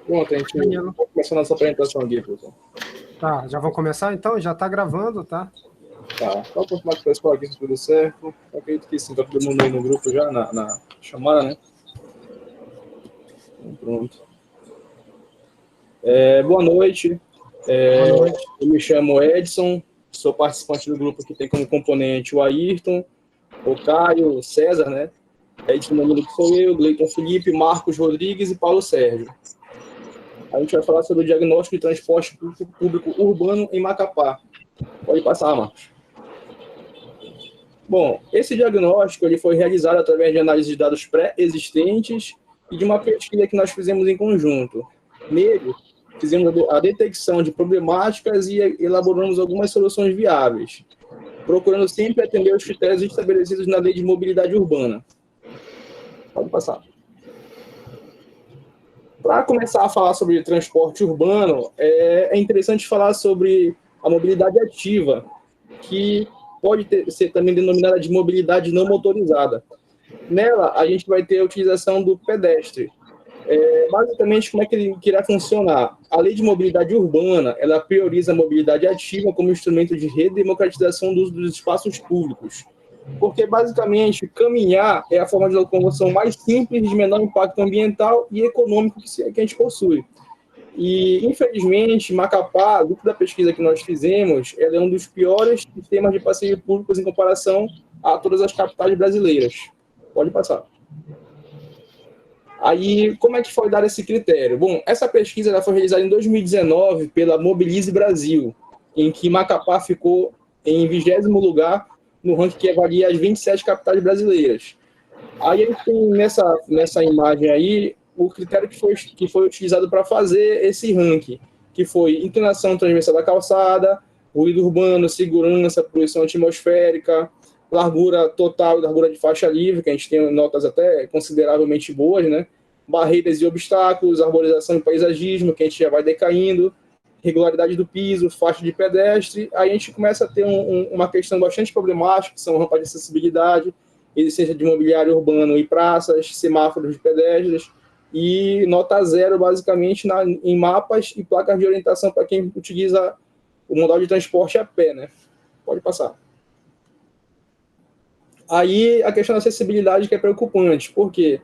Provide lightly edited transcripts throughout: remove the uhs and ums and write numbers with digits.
Pronto, a gente vai começar a nossa apresentação aqui, pessoal. Tá, já vou começar então? Já tá gravando, tá? Tá, só confirmar com o pessoal aqui se tudo certo. Eu acredito que sim, tá todo mundo aí no grupo já, na chamada, né? Então, pronto. Boa noite. Boa noite. Eu me chamo Edson, sou participante do grupo que tem como componente o Ayrton, o Caio, o César, né? Edson Danilo, que sou eu, Gleiton Felipe, Marcos Rodrigues e Paulo Sérgio. A gente vai falar sobre o diagnóstico de transporte público urbano em Macapá. Pode passar, Marcos. Bom, esse diagnóstico ele foi realizado através de análise de dados pré-existentes e de uma pesquisa que nós fizemos em conjunto. Nele, fizemos a detecção de problemáticas e elaboramos algumas soluções viáveis, procurando sempre atender os critérios estabelecidos na Lei de Mobilidade Urbana. Pode passar. Para começar a falar sobre transporte urbano, é interessante falar sobre a mobilidade ativa, que pode ser também denominada de mobilidade não motorizada. Nela, a gente vai ter a utilização do pedestre. Basicamente, como é que ele irá funcionar? A Lei de Mobilidade Urbana, ela prioriza a mobilidade ativa como instrumento de redemocratização do uso dos espaços públicos. Porque, basicamente, caminhar é a forma de locomoção mais simples, de menor impacto ambiental e econômico que a gente possui. E, infelizmente, Macapá, dentro da pesquisa que nós fizemos, ela é um dos piores sistemas de passeio públicos em comparação a todas as capitais brasileiras. Pode passar. Aí, como é que foi dado esse critério? Bom, essa pesquisa ela foi realizada em 2019 pela Mobilize Brasil, em que Macapá ficou em 20º lugar no ranking que avalia as 27 capitais brasileiras. Aí a gente tem nessa imagem aí o critério que foi utilizado para fazer esse ranking, que foi inclinação transversal da calçada, ruído urbano, segurança, poluição atmosférica, largura total e largura de faixa livre, que a gente tem notas até consideravelmente boas, né? Barreiras e obstáculos, arborização e paisagismo, que a gente já vai decaindo, regularidade do piso, faixa de pedestre. Aí a gente começa a ter uma questão bastante problemática, que são rampas de acessibilidade, existência de mobiliário urbano e praças, semáforos de pedestres, e nota 0, basicamente, em mapas e placas de orientação para quem utiliza o modal de transporte a pé, né? Pode passar. Aí, a questão da acessibilidade que é preocupante, porque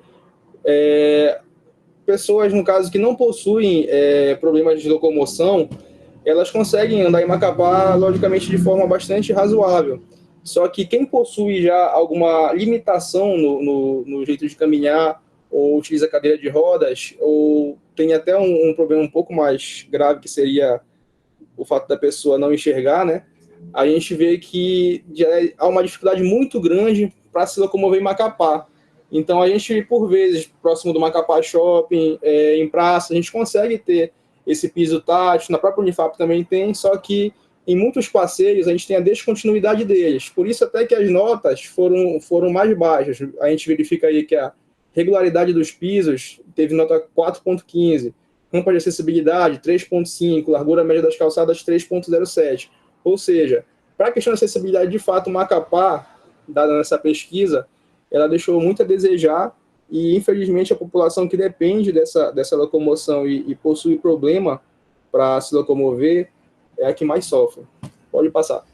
pessoas, no caso, que não possuem problemas de locomoção, elas conseguem andar em Macapá, logicamente, de forma bastante razoável. Só que quem possui já alguma limitação no jeito de caminhar, ou utiliza cadeira de rodas, ou tem até um problema um pouco mais grave, que seria o fato da pessoa não enxergar, né? A gente vê que há uma dificuldade muito grande para se locomover em Macapá. Então, a gente, por vezes, próximo do Macapá Shopping, em praça, a gente consegue ter esse piso tátil, na própria Unifap também tem, só que em muitos passeios a gente tem a descontinuidade deles. Por isso até que as notas foram mais baixas. A gente verifica aí que a regularidade dos pisos teve nota 4,15, rampa de acessibilidade 3,5, largura média das calçadas 3,07. Ou seja, para a questão da acessibilidade, de fato, Macapá, dada nessa pesquisa, ela deixou muito a desejar, e infelizmente a população que depende dessa locomoção e possui problema para se locomover é a que mais sofre. Pode passar.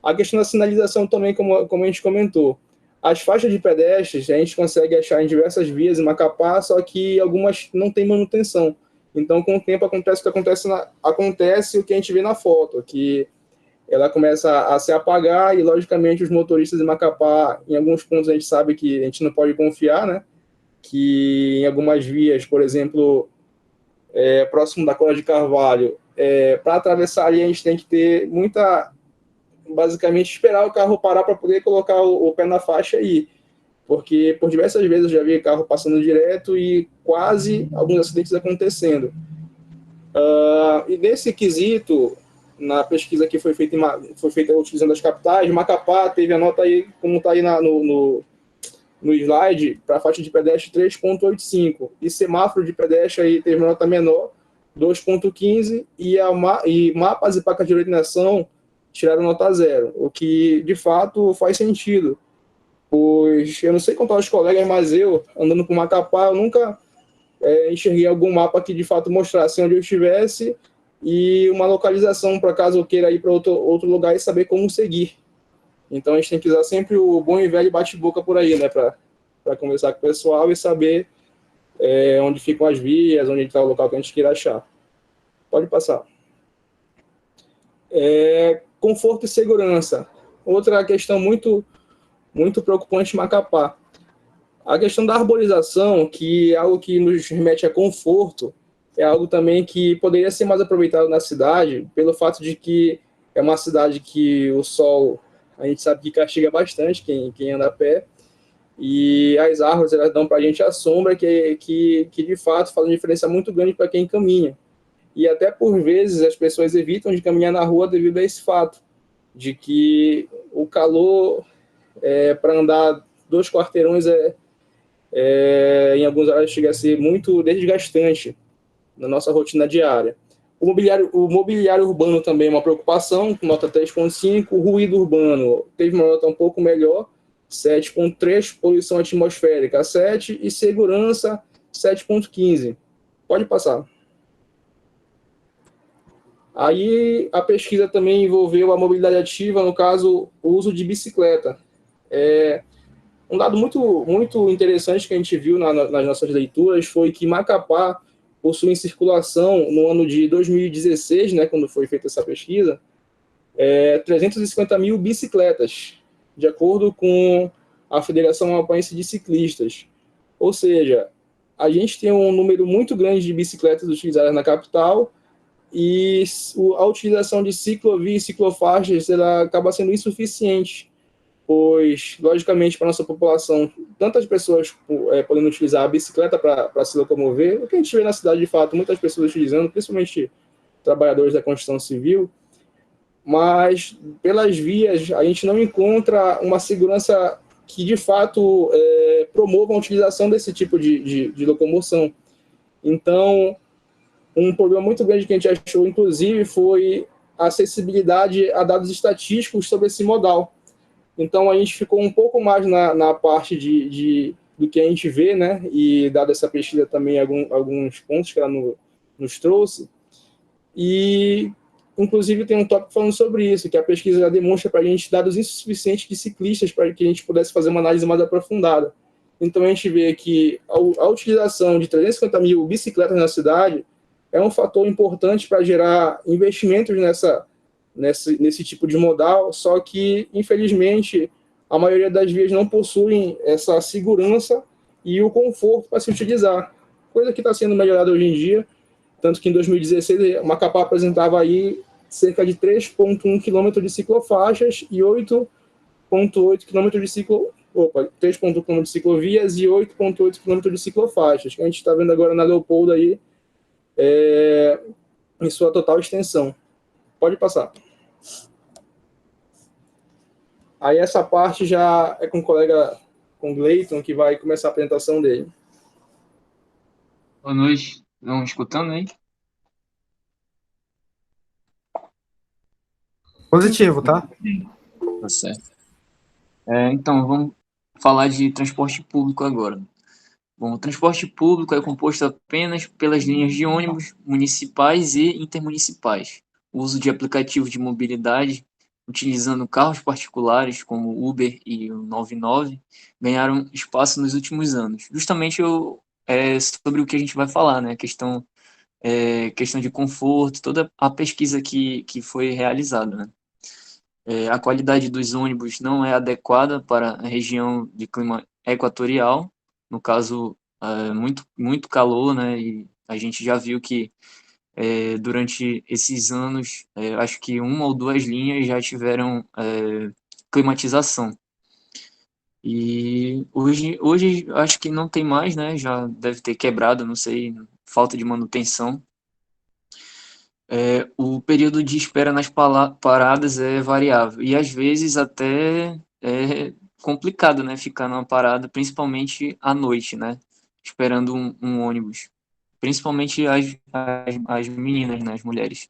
A questão da sinalização também, como a gente comentou. As faixas de pedestres a gente consegue achar em diversas vias em Macapá, só que algumas não têm manutenção. Então, com o tempo, acontece o que a gente vê na foto, que ela começa a se apagar, e, logicamente, os motoristas de Macapá, em alguns pontos a gente sabe que a gente não pode confiar, né? Que em algumas vias, por exemplo, próximo da Cola de Carvalho, para atravessar ali a gente tem que ter basicamente esperar o carro parar para poder colocar o pé na faixa aí, porque por diversas vezes eu já vi carro passando direto e quase alguns acidentes acontecendo. E nesse quesito, na pesquisa que foi feita utilizando as capitais, Macapá teve a nota aí, como está aí no slide, para a faixa de pedestre 3,85, e semáforo de pedestre aí teve uma nota menor, 2,15, e mapas e placas de orientação tiraram nota 0, o que de fato faz sentido, Pois eu não sei contar os colegas, mas eu, andando por Macapá, eu nunca enxerguei algum mapa que de fato mostrasse onde eu estivesse e uma localização para caso eu queira ir para outro lugar e saber como seguir. Então a gente tem que usar sempre o bom e velho bate-boca por aí, né, para conversar com o pessoal e saber onde ficam as vias, onde está o local que a gente queira achar. Pode passar. Conforto e segurança. Outra questão muito preocupante em Macapá. A questão da arborização, que é algo que nos remete a conforto, é algo também que poderia ser mais aproveitado na cidade, pelo fato de que é uma cidade que o sol, a gente sabe que castiga bastante quem anda a pé, e as árvores elas dão para a gente a sombra que de fato faz uma diferença muito grande para quem caminha. E até por vezes as pessoas evitam de caminhar na rua devido a esse fato, de que o calor para andar 2 quarteirões em alguns horários chega a ser muito desgastante na nossa rotina diária. O mobiliário urbano também é uma preocupação, com nota 3,5. O ruído urbano teve uma nota um pouco melhor, 7,3. Poluição atmosférica, 7. E segurança, 7,15. Pode passar. Aí a pesquisa também envolveu a mobilidade ativa, no caso, o uso de bicicleta. Um dado muito interessante que a gente viu nas nossas leituras foi que Macapá possui em circulação, no ano de 2016, né, quando foi feita essa pesquisa, 350 mil bicicletas, de acordo com a Federação Amapaense de Ciclistas. Ou seja, a gente tem um número muito grande de bicicletas utilizadas na capital e a utilização de ciclovia e ciclofaixas ela acaba sendo insuficiente, pois, logicamente, para a nossa população, tantas pessoas podendo utilizar a bicicleta para se locomover, o que a gente vê na cidade, de fato, muitas pessoas utilizando, principalmente trabalhadores da construção civil, mas pelas vias a gente não encontra uma segurança que, de fato, promova a utilização desse tipo de locomoção. Então, um problema muito grande que a gente achou, inclusive, foi a acessibilidade a dados estatísticos sobre esse modal. Então, a gente ficou um pouco mais na parte do que a gente vê, né? E, dada essa pesquisa também, alguns pontos que ela nos trouxe. E, inclusive, tem um tópico falando sobre isso, que a pesquisa já demonstra para a gente dados insuficientes de ciclistas para que a gente pudesse fazer uma análise mais aprofundada. Então, a gente vê que a utilização de 350 mil bicicletas na cidade é um fator importante para gerar investimentos nesse tipo de modal, só que, infelizmente, a maioria das vias não possuem essa segurança e o conforto para se utilizar, coisa que está sendo melhorada hoje em dia, tanto que em 2016 Macapá apresentava aí cerca de 3,1 km de ciclofaixas e 8,8 km de 3,1 km de ciclovias e 8,8 km de ciclofaixas, que a gente está vendo agora na Leopoldo aí, em sua total extensão. Pode passar. Aí essa parte já é com o colega, com o Gleiton, que vai começar a apresentação dele. Boa noite. Estão escutando aí? Positivo, tá? Tá certo. Então, vamos falar de transporte público agora. Bom, o transporte público é composto apenas pelas linhas de ônibus municipais e intermunicipais. O uso de aplicativos de mobilidade, utilizando carros particulares como o Uber e o 99, ganharam espaço nos últimos anos. Justamente sobre o que a gente vai falar, né? Questão de conforto, toda a pesquisa que foi realizada, né? A qualidade dos ônibus não é adequada para a região de clima equatorial, no caso, muito calor, né? E a gente já viu que durante esses anos, acho que uma ou duas linhas já tiveram climatização. E hoje acho que não tem mais, né? Já deve ter quebrado, não sei, falta de manutenção. O período de espera nas paradas é variável e às vezes até é complicado, né, ficar numa parada, principalmente à noite, né, esperando um ônibus, principalmente as meninas, né, as mulheres.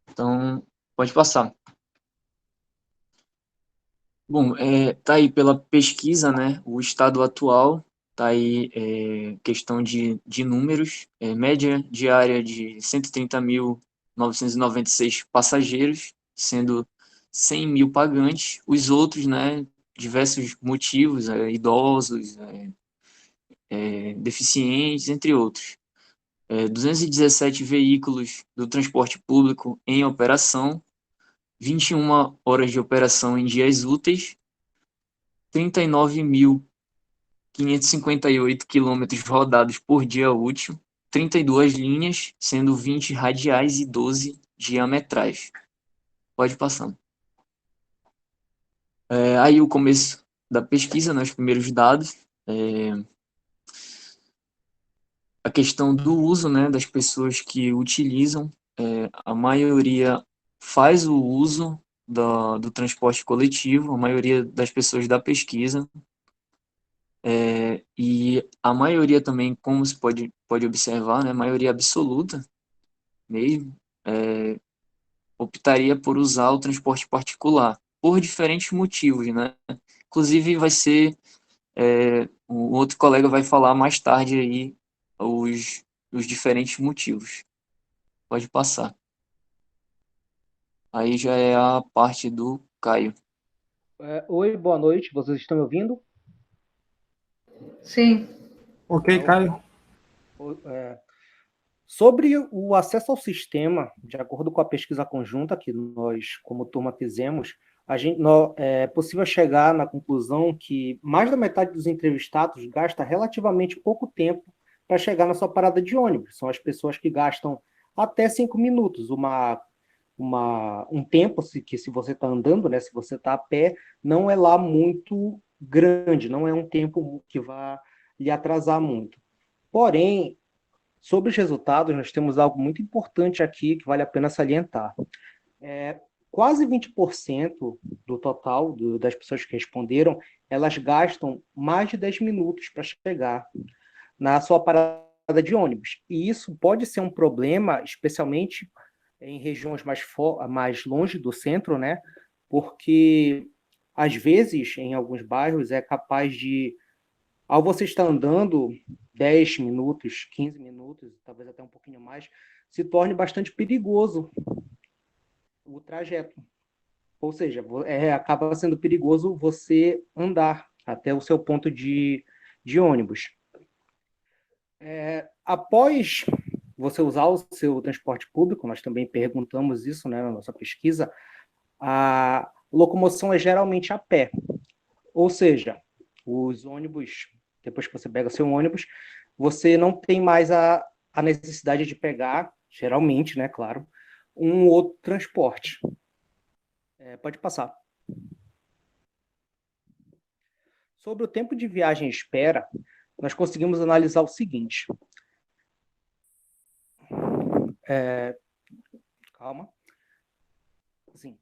Então, pode passar. Bom, tá aí pela pesquisa, né? O estado atual tá aí questão de números, média diária de 130.996 passageiros, sendo 100 mil pagantes. Os outros, né? Diversos motivos, idosos, deficientes, entre outros. 217 veículos do transporte público em operação, 21 horas de operação em dias úteis, 39.558 quilômetros rodados por dia útil, 32 linhas, sendo 20 radiais e 12 diametrais. Pode passar. Aí o começo da pesquisa, né, os primeiros dados, a questão do uso, né, das pessoas que utilizam, a maioria faz o uso do transporte coletivo, a maioria das pessoas da pesquisa, e a maioria também, como se pode observar, né, a maioria absoluta mesmo, optaria por usar o transporte particular, por diferentes motivos, né? Inclusive vai ser, o outro colega vai falar mais tarde aí os diferentes motivos. Pode passar. Aí já é a parte do Caio. Oi, boa noite. Vocês estão me ouvindo? Sim. Ok, Caio. Sobre o acesso ao sistema, de acordo com a pesquisa conjunta que nós, como turma, fizemos, é possível chegar na conclusão que mais da metade dos entrevistados gasta relativamente pouco tempo para chegar na sua parada de ônibus. São as pessoas que gastam até 5 minutos, um tempo que se você está andando, né, se você está a pé, não é lá muito grande, não é um tempo que vá lhe atrasar muito. Porém, sobre os resultados, nós temos algo muito importante aqui que vale a pena salientar. Quase 20% do total das pessoas que responderam, elas gastam mais de 10 minutos para chegar na sua parada de ônibus. E isso pode ser um problema, especialmente em regiões mais longe do centro, né? Porque, às vezes, em alguns bairros, é capaz de, ao você estar andando 10 minutos, 15 minutos, talvez até um pouquinho mais, se torne bastante perigoso o trajeto. Ou seja, acaba sendo perigoso você andar até o seu ponto de ônibus. Após você usar o seu transporte público, nós também perguntamos isso, né, na nossa pesquisa, a locomoção é geralmente a pé. Ou seja, os ônibus, depois que você pega o seu ônibus, você não tem mais a necessidade de pegar, geralmente, né, claro, um outro transporte. Pode passar. Sobre o tempo de viagem e espera, nós conseguimos analisar o seguinte. Calma. Assim,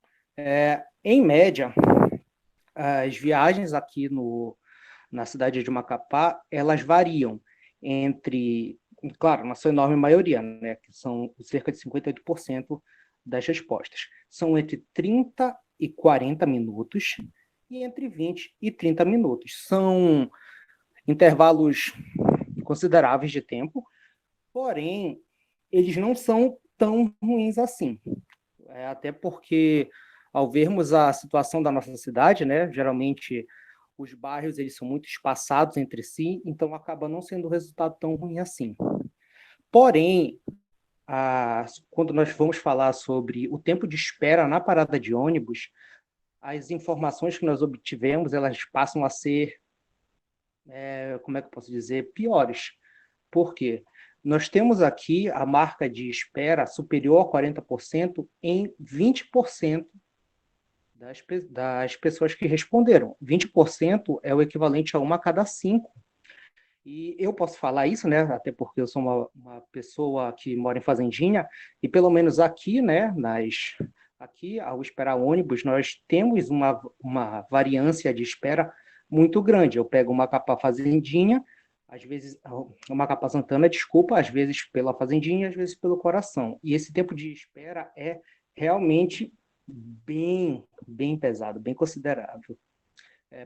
em média, as viagens aqui na cidade de Macapá, elas variam entre, claro, na sua enorme maioria, né, que são cerca de 58% das respostas. São entre 30 e 40 minutos e entre 20 e 30 minutos. São intervalos consideráveis de tempo, porém, eles não são tão ruins assim. Até porque, ao vermos a situação da nossa cidade, né, geralmente os bairros eles são muito espaçados entre si, então acaba não sendo um resultado tão ruim assim. Porém, quando nós vamos falar sobre o tempo de espera na parada de ônibus, as informações que nós obtivemos, elas passam a ser, como é que eu posso dizer, piores. Por quê? Nós temos aqui a marca de espera superior a 40% em 20% das pessoas que responderam. 20% é o equivalente a 1 a cada 5. E eu posso falar isso, né? Até porque eu sou uma pessoa que mora em Fazendinha, e pelo menos aqui, né, aqui, ao esperar ônibus, nós temos uma variância de espera muito grande. Eu pego uma capa Fazendinha, às vezes, uma capa Santana, desculpa, às vezes pela Fazendinha, às vezes pelo Coração. E esse tempo de espera é realmente bem pesado, bem considerável.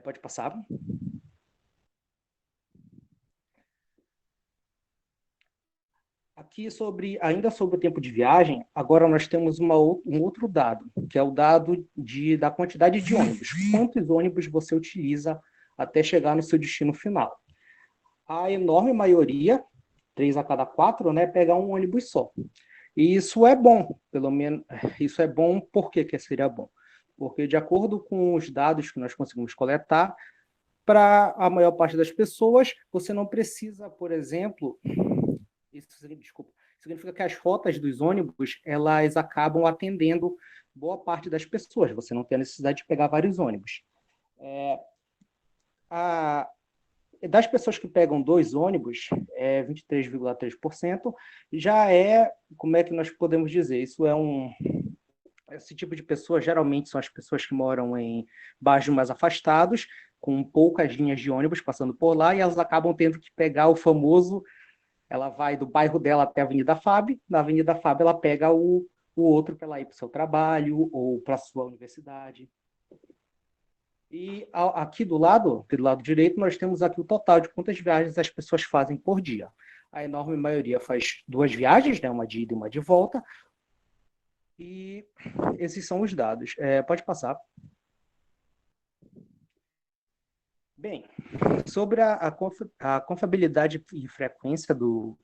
Pode passar. Aqui ainda sobre o tempo de viagem, agora nós temos um outro dado, que é o dado da quantidade de ônibus. Quantos ônibus você utiliza até chegar no seu destino final? A enorme maioria, 3 a cada 4, né, pega um ônibus só. E isso é bom, pelo menos, isso é bom, por que seria bom? Porque de acordo com os dados que nós conseguimos coletar, para a maior parte das pessoas, você não precisa, por exemplo, significa que as rotas dos ônibus, elas acabam atendendo boa parte das pessoas, você não tem a necessidade de pegar vários ônibus. Das pessoas que pegam 2 ônibus, 23,3%, já como é que nós podemos dizer? Esse tipo de pessoa geralmente são as pessoas que moram em bairros mais afastados, com poucas linhas de ônibus passando por lá, e elas acabam tendo que pegar o famoso. Ela vai do bairro dela até a Avenida Fábio, na Avenida Fábio ela pega o outro para ela ir para o seu trabalho ou para a sua universidade. E aqui do lado direito, nós temos aqui o total de quantas viagens as pessoas fazem por dia. A enorme maioria faz 2 viagens, né, uma de ida e uma de volta, e esses são os dados. Pode passar. Bem, sobre a confiabilidade e frequência do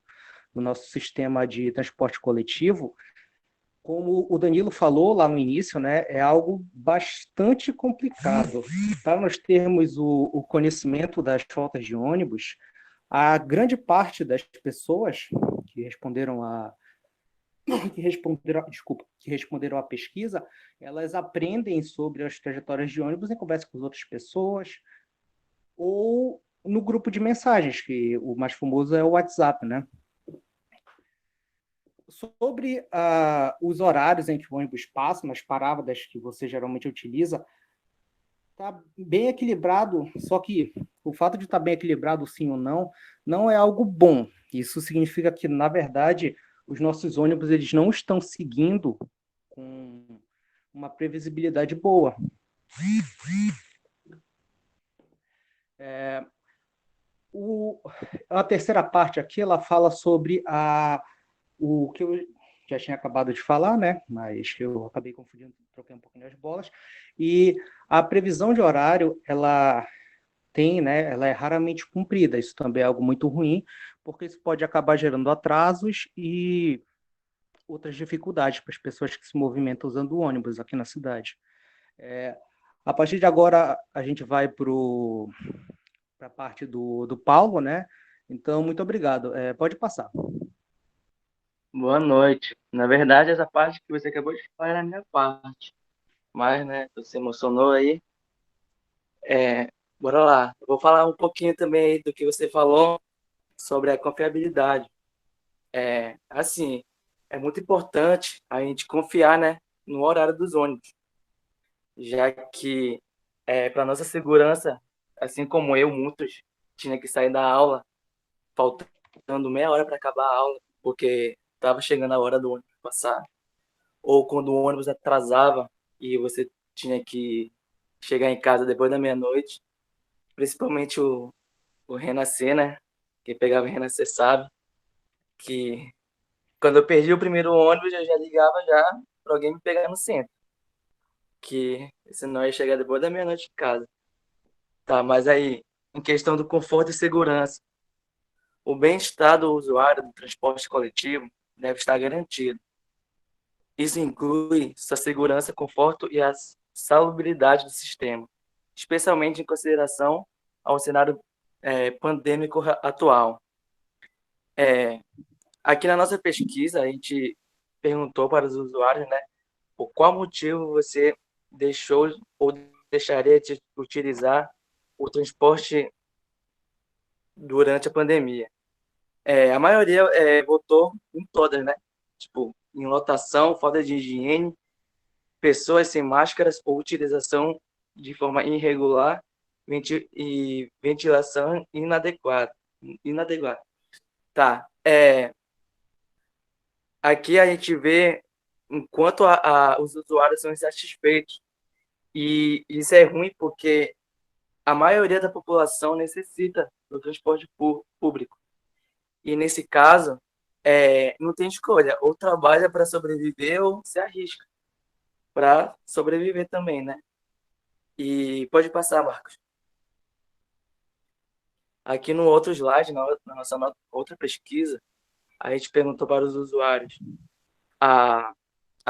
nosso sistema de transporte coletivo, como o Danilo falou lá no início, né, é algo bastante complicado. Para nós termos o conhecimento das rotas de ônibus, a grande parte das pessoas que responderam à pesquisa, elas aprendem sobre as trajetórias de ônibus em conversa com as outras pessoas, ou no grupo de mensagens, que o mais famoso é o WhatsApp, né? Sobre os horários em que o ônibus passa, nas paradas que você geralmente utiliza, está bem equilibrado, só que o fato de estar bem equilibrado, sim ou não, não é algo bom. Isso significa que, na verdade, os nossos ônibus eles não estão seguindo com uma previsibilidade boa. A terceira parte aqui, ela fala sobre o que eu já tinha acabado de falar, né? Mas eu acabei confundindo, troquei um pouquinho as bolas. E a previsão de horário, ela é raramente cumprida. Isso também é algo muito ruim, porque isso pode acabar gerando atrasos e outras dificuldades para as pessoas que se movimentam usando o ônibus aqui na cidade. A partir de agora, a gente vai para a parte do Paulo, né? Então, muito obrigado. Pode passar. Boa noite. Na verdade, essa parte que você acabou de falar era a minha parte. Mas, né, você se emocionou aí. Bora lá. Eu vou falar um pouquinho também aí do que você falou sobre a confiabilidade. Assim, é muito importante a gente confiar, né, no horário dos ônibus, já que, para nossa segurança, assim como eu, muitos tinha que sair da aula faltando meia hora para acabar a aula, porque estava chegando a hora do ônibus passar, ou quando o ônibus atrasava e você tinha que chegar em casa depois da meia-noite, principalmente o Renascer, né? Quem pegava o Renascer sabe que quando eu perdi o primeiro ônibus, eu já ligava já para alguém me pegar no centro, que senão eu ia chegar depois da meia-noite em casa. Tá, mas aí, em questão do conforto e segurança, o bem-estar do usuário do transporte coletivo deve estar garantido. Isso inclui sua segurança, conforto e a salubridade do sistema, especialmente em consideração ao cenário pandêmico atual. Aqui na nossa pesquisa, a gente perguntou para os usuários, né, por qual motivo você deixou ou deixaria de utilizar o transporte durante a pandemia. A maioria votou em todas, né? Tipo, em lotação, falta de higiene, pessoas sem máscaras ou utilização de forma irregular e ventilação inadequada. Tá. Aqui a gente vê enquanto os usuários são insatisfeitos. E isso é ruim porque a maioria da população necessita do transporte público. E, nesse caso, não tem escolha. Ou trabalha para sobreviver ou se arrisca para sobreviver também, né? E pode passar, Marcos. Aqui no outro slide, na nossa outra pesquisa, a gente perguntou para os usuários: a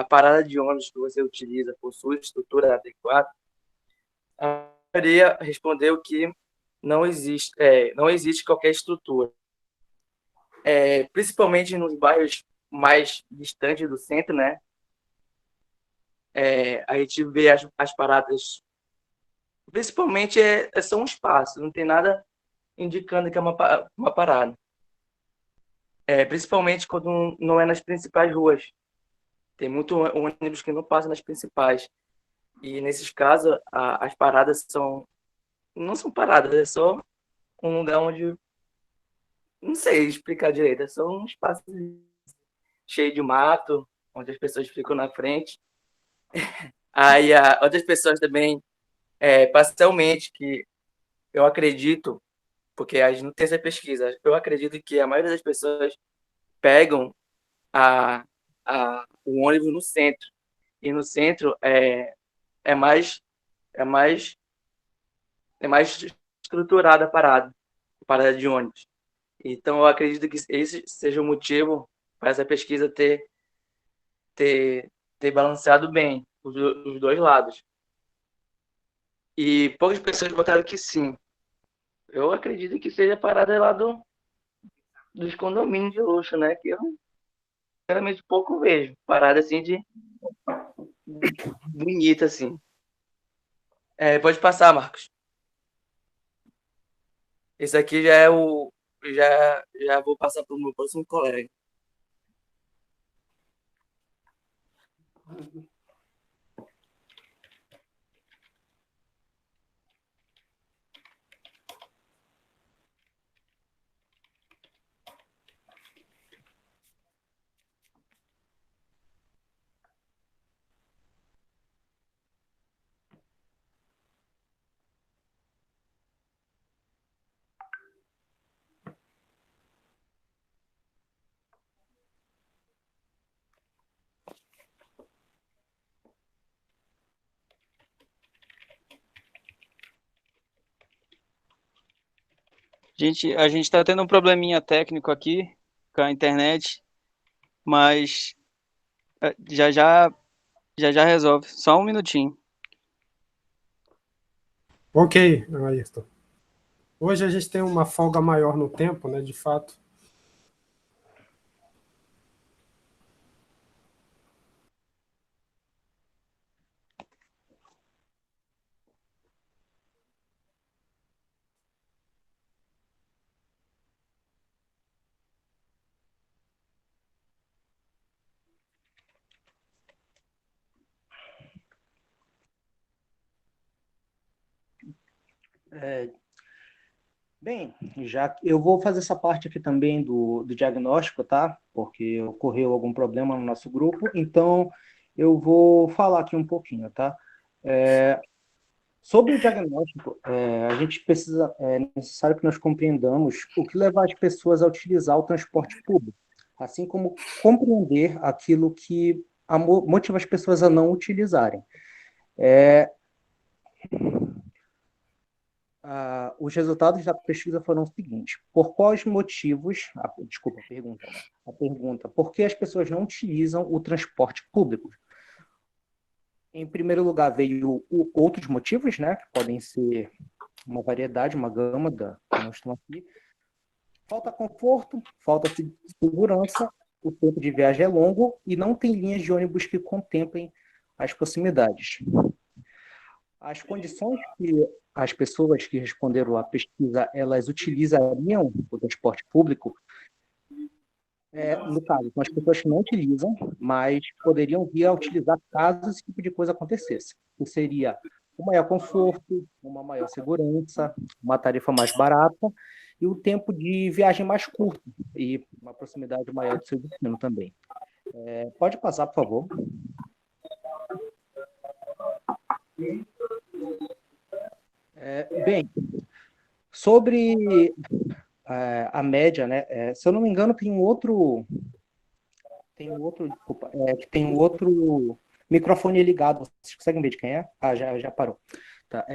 parada de ônibus que você utiliza possui estrutura adequada? A maioria respondeu que não existe qualquer estrutura. Principalmente nos bairros mais distantes do centro, né? A gente vê as paradas, principalmente são um espaço, não tem nada indicando que é uma parada. Principalmente quando não é nas principais ruas. Tem muito ônibus que não passa nas principais. E, nesses casos, as paradas não são paradas, é só um lugar onde... Não sei explicar direito, é só um espaço cheio de mato, onde as pessoas ficam na frente. Aí, outras pessoas também, parcialmente, que eu acredito, porque a gente não tem essa pesquisa, eu acredito que a maioria das pessoas pegam o ônibus no centro. E no centro é mais é mais é mais estruturada a parada de ônibus. Então eu acredito que esse seja o motivo para essa pesquisa ter, ter balanceado bem os dois lados. E poucas pessoas votaram que sim. Eu acredito que seja a parada lá dos condomínios de luxo, né? Que eu realmente pouco vejo. Parada assim de bonita, assim. Pode passar, Marcos. Esse aqui já é o. Já vou passar para o meu próximo colega. A gente está tendo um probleminha técnico aqui com a internet, mas já já, já resolve. Só um minutinho. Ok, Ayrton. Hoje a gente tem uma folga maior no tempo, né, de fato. Bem, já eu vou fazer essa parte aqui também do diagnóstico, tá? Porque ocorreu algum problema no nosso grupo, então eu vou falar aqui um pouquinho, tá? Sobre o diagnóstico, a gente precisa, é necessário que nós compreendamos o que leva as pessoas a utilizar o transporte público, assim como compreender aquilo que motiva as pessoas a não utilizarem. Os resultados da pesquisa foram os seguintes: por quais motivos, desculpa, a pergunta, por que as pessoas não utilizam o transporte público? Em primeiro lugar, veio outros motivos, né, que podem ser uma variedade, uma gama que nós estamos aqui. Falta conforto, falta segurança, o tempo de viagem é longo e não tem linhas de ônibus que contemplem as proximidades. As condições que as pessoas que responderam à pesquisa, elas utilizariam o transporte público, no caso, são as pessoas que não utilizam, mas poderiam vir a utilizar caso esse tipo de coisa acontecesse. Que seria um maior conforto, uma maior segurança, uma tarifa mais barata e o tempo de viagem mais curto e uma proximidade maior do seu destino também. Pode passar, por favor. Bem, sobre a média, né? Se eu não me engano, desculpa, que tem um outro microfone ligado. Vocês conseguem ver de quem é? Ah, já parou. Tá,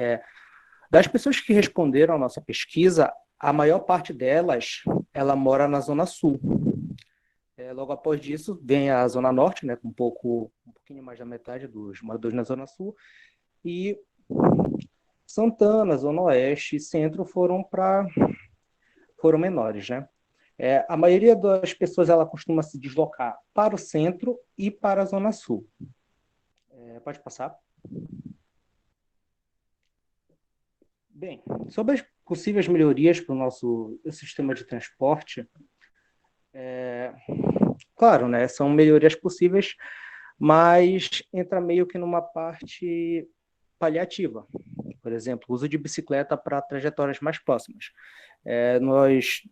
das pessoas que responderam à nossa pesquisa, a maior parte delas, ela mora na Zona Sul. Logo após disso, vem a Zona Norte, né, com um pouquinho mais da metade dos moradores na Zona Sul, e Santana, Zona Oeste e Centro foram menores, né? A maioria das pessoas ela costuma se deslocar para o centro e para a Zona Sul. Pode passar. Bem, sobre as possíveis melhorias para o nosso sistema de transporte, claro, né, são melhorias possíveis, mas entra meio que numa parte paliativa. Por exemplo, o uso de bicicleta para trajetórias mais próximas. Nós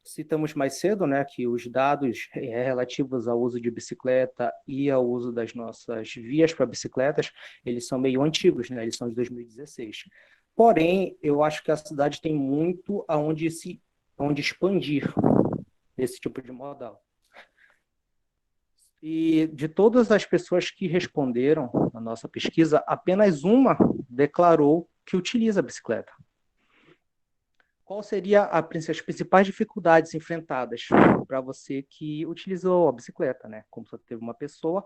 citamos mais cedo, né, que os dados relativos ao uso de bicicleta e ao uso das nossas vias para bicicletas, eles são meio antigos, né, eles são de 2016. Porém, eu acho que a cidade tem muito onde expandir esse tipo de modal. E de todas as pessoas que responderam na nossa pesquisa, apenas uma declarou que utiliza a bicicleta. Qual seria as principais dificuldades enfrentadas para você que utilizou a bicicleta, né? Como só teve uma pessoa,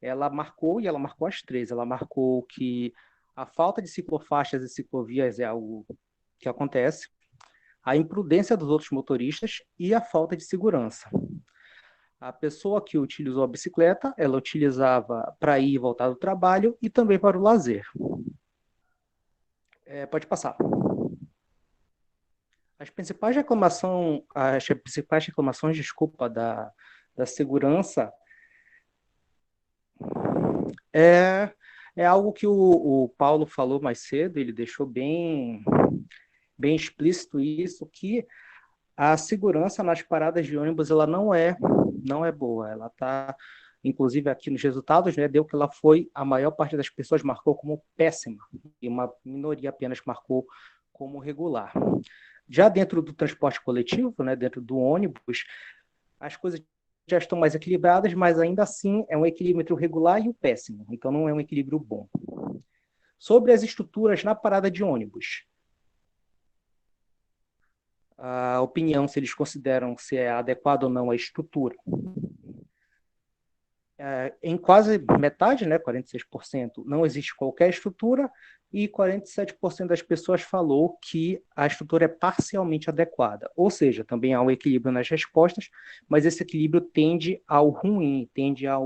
ela marcou as três. Ela marcou que a falta de ciclofaixas e ciclovias é algo que acontece, a imprudência dos outros motoristas e a falta de segurança. A pessoa que utilizou a bicicleta, ela utilizava para ir e voltar do trabalho e também para o lazer. Pode passar. As principais reclamações, desculpa, da segurança é algo que o Paulo falou mais cedo, ele deixou bem explícito isso, que a segurança nas paradas de ônibus ela não é boa. Ela está, inclusive aqui nos resultados, né, deu que ela foi, a maior parte das pessoas marcou como péssima, e uma minoria apenas marcou como regular. Já dentro do transporte coletivo, né, dentro do ônibus, as coisas já estão mais equilibradas, mas ainda assim é um equilíbrio entre o regular e o péssimo, então não é um equilíbrio bom. Sobre as estruturas na parada de ônibus, a opinião, se eles consideram se é adequada ou não a estrutura. Em quase metade, né, 46%, não existe qualquer estrutura e 47% das pessoas falou que a estrutura é parcialmente adequada. Ou seja, também há um equilíbrio nas respostas, mas esse equilíbrio tende ao ruim, tende a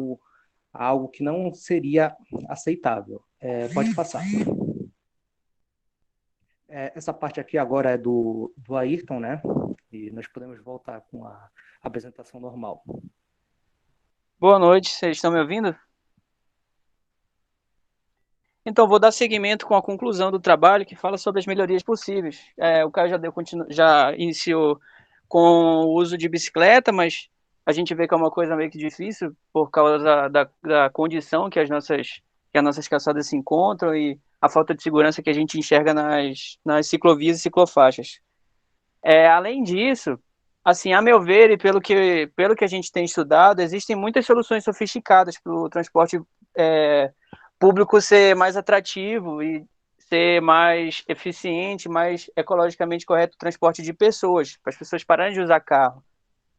algo que não seria aceitável. Pode passar. Essa parte aqui agora é do Ayrton, né? E nós podemos voltar com a apresentação normal. Boa noite, vocês estão me ouvindo? Então, vou dar seguimento com a conclusão do trabalho que fala sobre as melhorias possíveis. O Caio já iniciou com o uso de bicicleta, mas a gente vê que é uma coisa meio que difícil por causa da condição que as nossas calçadas se encontram e a falta de segurança que a gente enxerga nas ciclovias e ciclofaixas. Além disso, assim, a meu ver e pelo que a gente tem estudado, existem muitas soluções sofisticadas para o transporte público ser mais atrativo e ser mais eficiente, mais ecologicamente correto o transporte de pessoas, para as pessoas pararem de usar carro.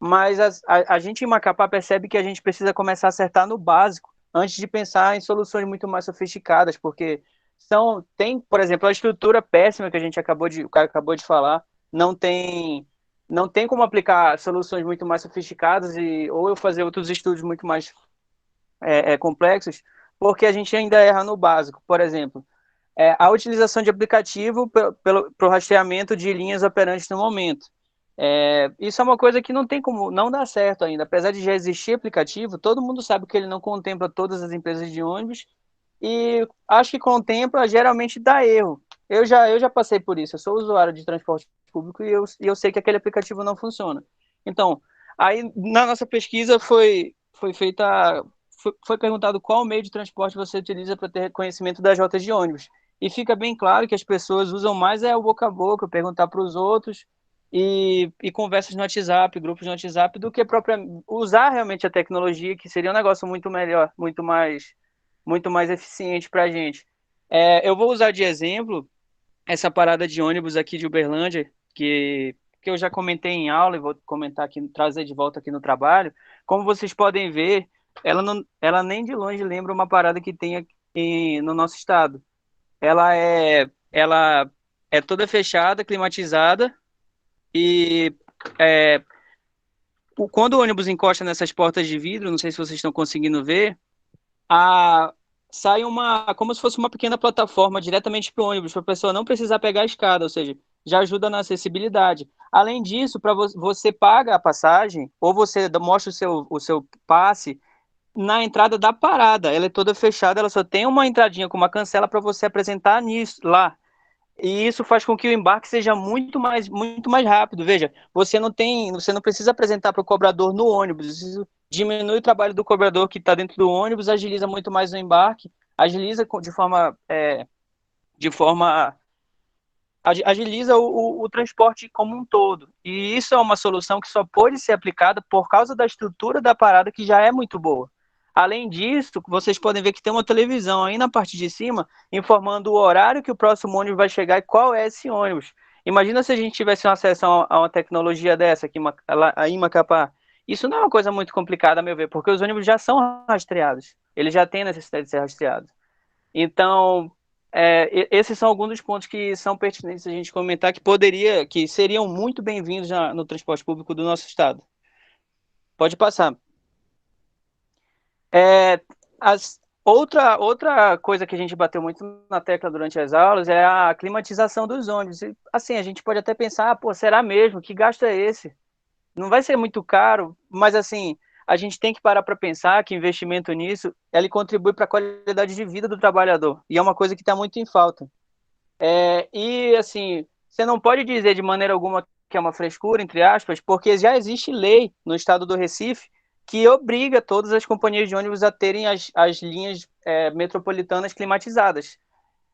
Mas a gente em Macapá percebe que a gente precisa começar a acertar no básico antes de pensar em soluções muito mais sofisticadas, porque tem, por exemplo, a estrutura péssima que o cara acabou de falar, não tem como aplicar soluções muito mais sofisticadas ou eu fazer outros estudos muito mais complexos, porque a gente ainda erra no básico. Por exemplo, a utilização de aplicativo para o rastreamento de linhas operantes no momento. Isso é uma coisa que não tem como não dar certo ainda. Apesar de já existir aplicativo, todo mundo sabe que ele não contempla todas as empresas de ônibus e acho que contempla, geralmente dá erro. Eu já passei por isso, eu sou usuário de transporte público e eu sei que aquele aplicativo não funciona. Então, aí na nossa pesquisa foi perguntado qual meio de transporte você utiliza para ter conhecimento das rotas de ônibus. e fica bem claro que as pessoas usam mais o boca a boca, perguntar para os outros, e conversas no WhatsApp, grupos no WhatsApp, do que usar realmente a tecnologia, que seria um negócio muito melhor, muito mais eficiente para a gente. Eu vou usar de exemplo essa parada de ônibus aqui de Uberlândia, que eu já comentei em aula e vou comentar aqui, trazer de volta aqui no trabalho. Como vocês podem ver, ela nem de longe lembra uma parada que tem aqui no nosso estado. Ela é toda fechada, climatizada, e é, quando o ônibus encosta nessas portas de vidro, não sei se vocês estão conseguindo ver, a, sai como se fosse uma pequena plataforma diretamente para o ônibus, para a pessoa não precisar pegar a escada, ou seja, já ajuda na acessibilidade. Além disso, para você paga a passagem, ou você mostra o seu passe na entrada da parada. Ela é toda fechada, ela só tem uma entradinha com uma cancela para você apresentar lá. E isso faz com que o embarque seja muito mais rápido. Veja, você não precisa apresentar para o cobrador no ônibus. Isso diminui o trabalho do cobrador que está dentro do ônibus, agiliza muito mais o embarque, agiliza de forma agiliza o transporte como um todo. E isso é uma solução que só pode ser aplicada por causa da estrutura da parada, que já é muito boa. Além disso, vocês podem ver que tem uma televisão aí na parte de cima informando o horário que o próximo ônibus vai chegar e qual é esse ônibus. Imagina se a gente tivesse acesso a uma tecnologia dessa aqui em Macapá. Isso não é uma coisa muito complicada, a meu ver, porque os ônibus já são rastreados. Eles já têm necessidade de ser rastreados. Então, esses são alguns dos pontos que são pertinentes a gente comentar, que seriam muito bem-vindos no transporte público do nosso estado. Pode passar. Outra coisa que a gente bateu muito na tecla durante as aulas é a climatização dos ônibus. E, assim, a gente pode até pensar, pô, será mesmo? Que gasto é esse? Não vai ser muito caro, mas assim, a gente tem que parar para pensar que investimento nisso, ele contribui para a qualidade de vida do trabalhador, e é uma coisa que está muito em falta. E assim, você não pode dizer de maneira alguma que é uma frescura, entre aspas, porque já existe lei no estado do Recife que obriga todas as companhias de ônibus a terem as linhas metropolitanas climatizadas.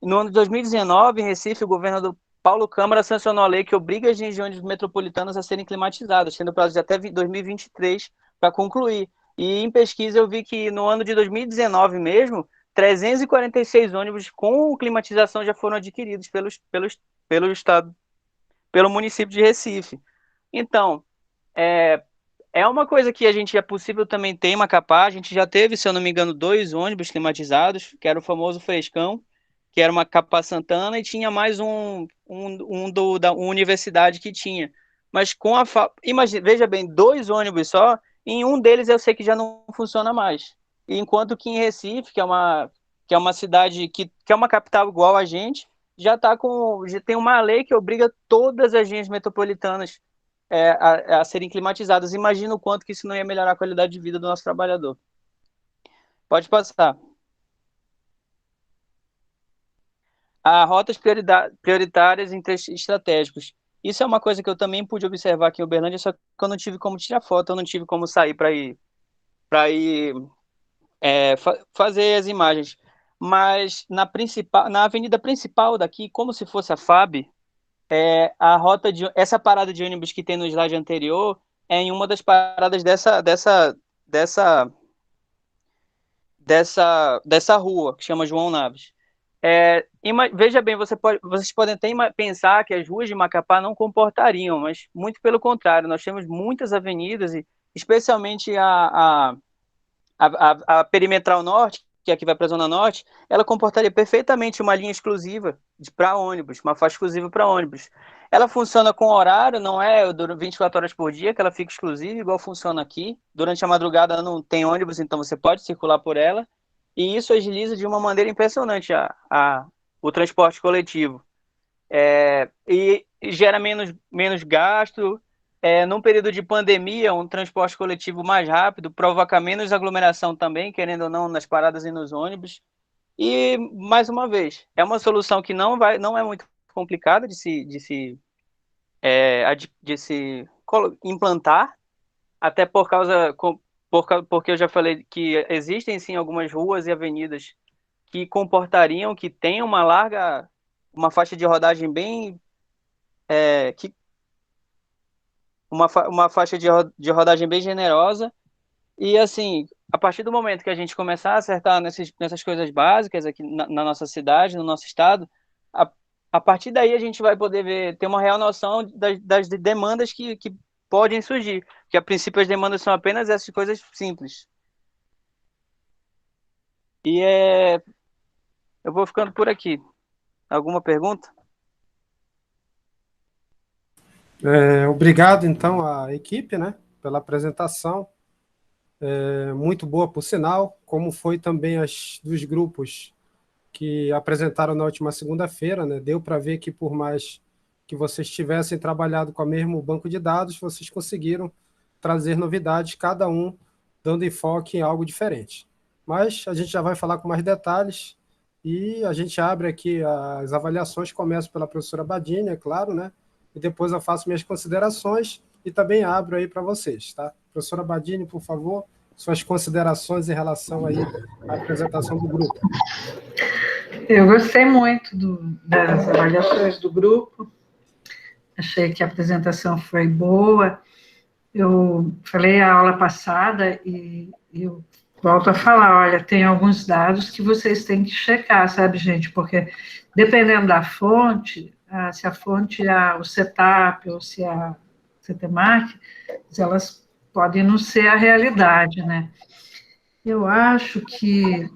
No ano de 2019, em Recife, o governo do Paulo Câmara sancionou a lei que obriga as linhas de ônibus metropolitanas a serem climatizadas, tendo prazo de até 2023 para concluir. E em pesquisa eu vi que no ano de 2019 mesmo, 346 ônibus com climatização já foram adquiridos pelo estado, pelo município de Recife. Então, é uma coisa que a gente é possível também ter em Macapá. A gente já teve, se eu não me engano, 2 ônibus climatizados, que era o famoso Frescão, que era uma Macapá Santana, e tinha mais da universidade que tinha. Mas imagina, veja bem, 2 ônibus só, em um deles eu sei que já não funciona mais. Enquanto que em Recife, que é uma cidade que é uma capital igual a gente, já tem uma lei que obriga todas as linhas metropolitanas a serem climatizadas. Imagina o quanto que isso não ia melhorar a qualidade de vida do nosso trabalhador. Pode passar. A rotas prioritárias em trechos estratégicos. Isso é uma coisa que eu também pude observar aqui em Uberlândia, só que eu não tive como tirar foto, eu não tive como sair para ir fazer as imagens. Mas na avenida principal daqui, como se fosse a FAB, essa parada de ônibus que tem no slide anterior é em uma das paradas dessa rua, que chama João Naves. Veja bem, vocês podem até pensar que as ruas de Macapá não comportariam, mas muito pelo contrário, nós temos muitas avenidas, e especialmente a Perimetral Norte, que é a que vai para a Zona Norte, ela comportaria perfeitamente uma linha exclusiva para ônibus, uma faixa exclusiva para ônibus. Ela funciona com horário, não é 24 horas por dia que ela fica exclusiva, igual funciona aqui. Durante a madrugada não tem ônibus, então você pode circular por ela. E isso agiliza de uma maneira impressionante o transporte coletivo. E gera menos gasto. Num período de pandemia, um transporte coletivo mais rápido provoca menos aglomeração também, querendo ou não, nas paradas e nos ônibus. E, mais uma vez, é uma solução que não é muito complicada de se implantar, até porque eu já falei que existem sim algumas ruas e avenidas que comportariam, que tenham uma faixa de rodagem bem, uma faixa de rodagem bem generosa. E assim, a partir do momento que a gente começar a acertar nessas coisas básicas aqui na nossa cidade, no nosso estado, a partir daí a gente vai poder ter uma real noção das demandas que podem surgir. Porque a princípio as demandas são apenas essas coisas simples. E eu vou ficando por aqui. Alguma pergunta? Obrigado, então, à equipe, né, pela apresentação. Muito boa, por sinal, como foi também as dos grupos que apresentaram na última segunda-feira, né? Deu para ver que, por mais que vocês tivessem trabalhado com o mesmo banco de dados, vocês conseguiram trazer novidades, cada um dando enfoque em algo diferente. Mas a gente já vai falar com mais detalhes e a gente abre aqui as avaliações, começo pela professora Badini, é claro, né? E depois eu faço minhas considerações e também abro aí para vocês, tá? Professora Badini, por favor, suas considerações em relação aí à apresentação do grupo. Eu gostei muito das avaliações do grupo, achei que a apresentação foi boa. Eu falei a aula passada e eu volto a falar, olha, tem alguns dados que vocês têm que checar, sabe, gente? Porque dependendo da fonte, se a fonte é o setup ou se é a CTMAC, elas podem não ser a realidade, né? Eu acho que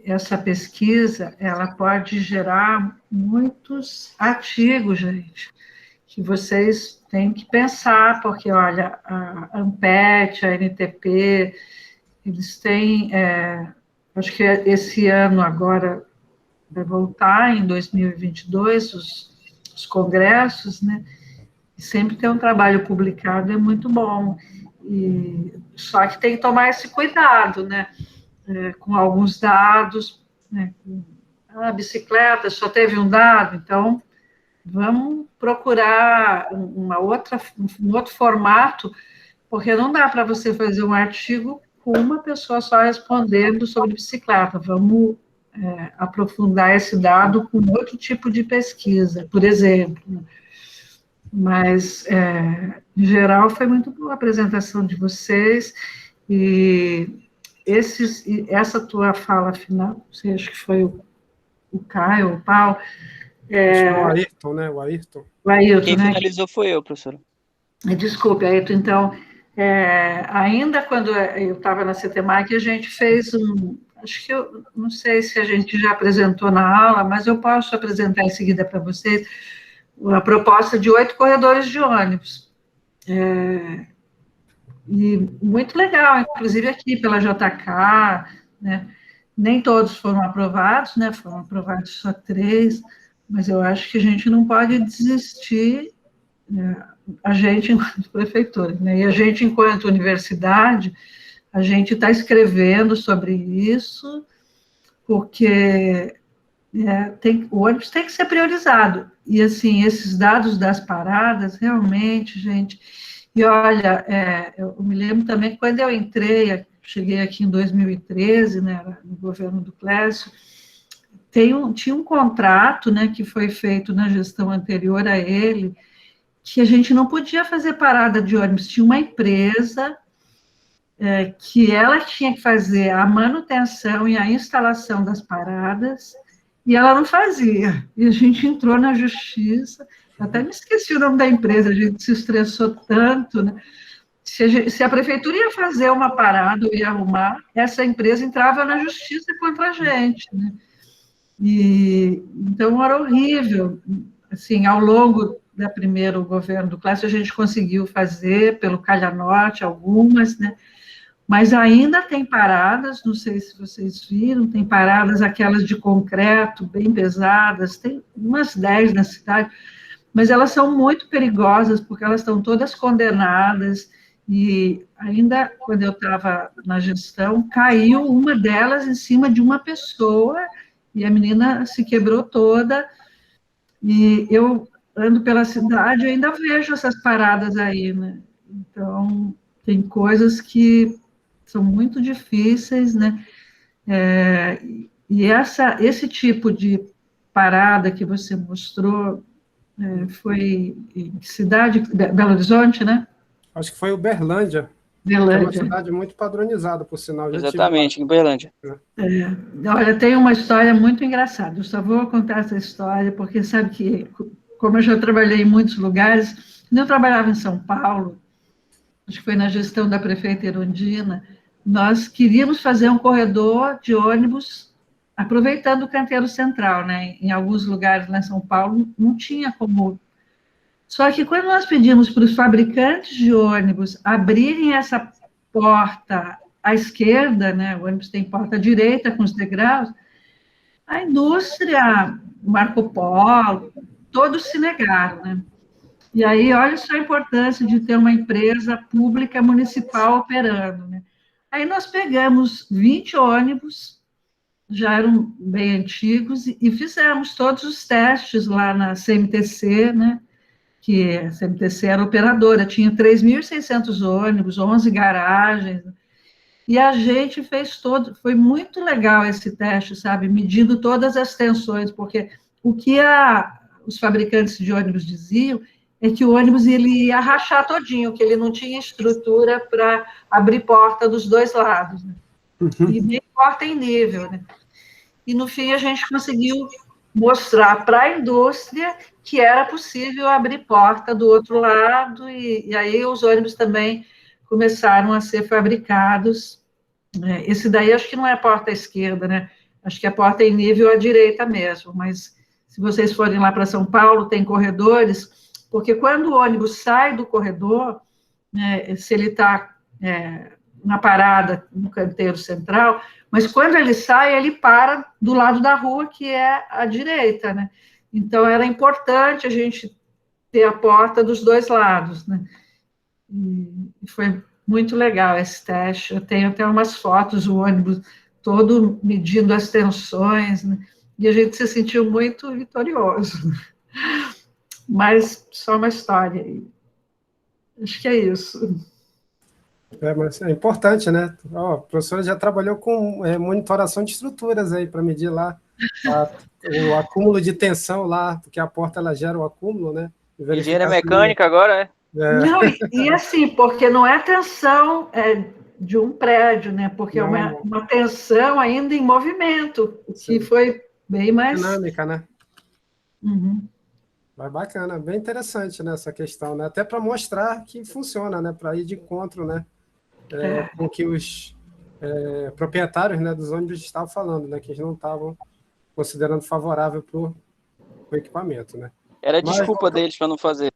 essa pesquisa, ela pode gerar muitos artigos, gente, que vocês têm que pensar, porque, olha, a ANPET, a NTP, eles têm, acho que esse ano agora vai voltar, em 2022, os congressos, né, e sempre tem um trabalho publicado, é muito bom, só que tem que tomar esse cuidado, né, com alguns dados, né, a bicicleta só teve um dado, então vamos procurar um outro formato, porque não dá para você fazer um artigo com uma pessoa só respondendo sobre bicicleta, vamos aprofundar esse dado com outro tipo de pesquisa, por exemplo, né? Mas, em geral, foi muito boa a apresentação de vocês, e essa tua fala final, não sei, acho que foi o Caio, ou o Paulo. Acho que é o Ayrton, né? O Ayrton. Quem finalizou foi eu, professora. Desculpe, Ayrton. Então, ainda quando eu estava na CTMAC, a gente fez acho que eu não sei se a gente já apresentou na aula, mas eu posso apresentar em seguida para vocês, a proposta de 8 corredores de ônibus. E muito legal, inclusive aqui pela JK, né? Nem todos foram aprovados, né? Foram aprovados só 3, mas eu acho que a gente não pode desistir, né? A gente enquanto prefeitura, né? E a gente enquanto universidade, a gente está escrevendo sobre isso, porque o ônibus tem que ser priorizado. E, assim, esses dados das paradas, realmente, gente... E, olha, eu me lembro também que quando eu cheguei aqui em 2013, né, no governo do Clécio, tinha um contrato, né, que foi feito na gestão anterior a ele, que a gente não podia fazer parada de ônibus. Tinha uma empresa que ela tinha que fazer a manutenção e a instalação das paradas, e ela não fazia. E a gente entrou na justiça, até me esqueci o nome da empresa, a gente se estressou tanto, né? Se a prefeitura ia fazer uma parada ou ia arrumar, essa empresa entrava na justiça contra a gente, né? Então, era horrível. Assim, ao longo do primeiro governo do Clécio, a gente conseguiu fazer, pelo Calha Norte, algumas, né? Mas ainda tem paradas, não sei se vocês viram, tem paradas, aquelas de concreto, bem pesadas, tem umas 10 na cidade, mas elas são muito perigosas, porque elas estão todas condenadas, e ainda quando eu estava na gestão, caiu uma delas em cima de uma pessoa, e a menina se quebrou toda, e eu ando pela cidade e ainda vejo essas paradas aí, né? Então, tem coisas que são muito difíceis, né? E esse tipo de parada que você mostrou foi em que cidade? Belo Horizonte, né? Acho que foi Uberlândia, que é uma Belândia. cidade muito padronizada, por sinal, já tive lá. Exatamente, em Uberlândia. Olha, tem uma história muito engraçada. Eu só vou contar essa história porque sabe que, como eu já trabalhei em muitos lugares, quando eu trabalhava em São Paulo, acho que foi na gestão da prefeita Erundina, nós queríamos fazer um corredor de ônibus aproveitando o canteiro central, né? Em alguns lugares lá em São Paulo não tinha como. Só que quando nós pedimos para os fabricantes de ônibus abrirem essa porta à esquerda, né? O ônibus tem porta à direita com os degraus, a indústria, Marco Polo, todos se negaram, né? E aí, olha só a importância de ter uma empresa pública municipal operando, né? Aí nós pegamos 20 ônibus, já eram bem antigos, e fizemos todos os testes lá na CMTC, né? Que a CMTC era operadora, tinha 3.600 ônibus, 11 garagens, e a gente fez todo, foi muito legal esse teste, sabe? Medindo todas as tensões, porque o que os fabricantes de ônibus diziam é que o ônibus ele ia rachar todinho, que ele não tinha estrutura para abrir porta dos dois lados, né? E nem porta em nível, né? E no fim a gente conseguiu mostrar para a indústria que era possível abrir porta do outro lado, e aí os ônibus também começaram a ser fabricados. Esse daí acho que não é a porta à esquerda, né? Acho que é a porta em nível à direita mesmo, mas se vocês forem lá para São Paulo, tem corredores, porque quando o ônibus sai do corredor, né, se ele está na parada no canteiro central, mas quando ele sai, ele para do lado da rua, que é a direita, né? Então, era importante a gente ter a porta dos dois lados, né? E foi muito legal esse teste. Eu tenho até umas fotos, o ônibus todo medindo as tensões, né? E a gente se sentiu muito vitorioso. Mas só uma história. Acho que é isso. Mas é importante, né? Ó, a professora já trabalhou com monitoração de estruturas aí para medir lá o acúmulo de tensão lá, porque a porta ela gera o acúmulo, né? Engenharia mecânica agora, Não, e assim, porque não é tensão de um prédio, né? Porque é uma tensão ainda em movimento, que foi bem mais... dinâmica, né? Uhum. Mas bacana, bem interessante, né, essa questão, né? Até para mostrar que funciona, né? Para ir de encontro, né? Com que os proprietários, né, dos ônibus estavam falando, né? Que eles não estavam considerando favorável para o equipamento, né? Era desculpa deles para não fazer.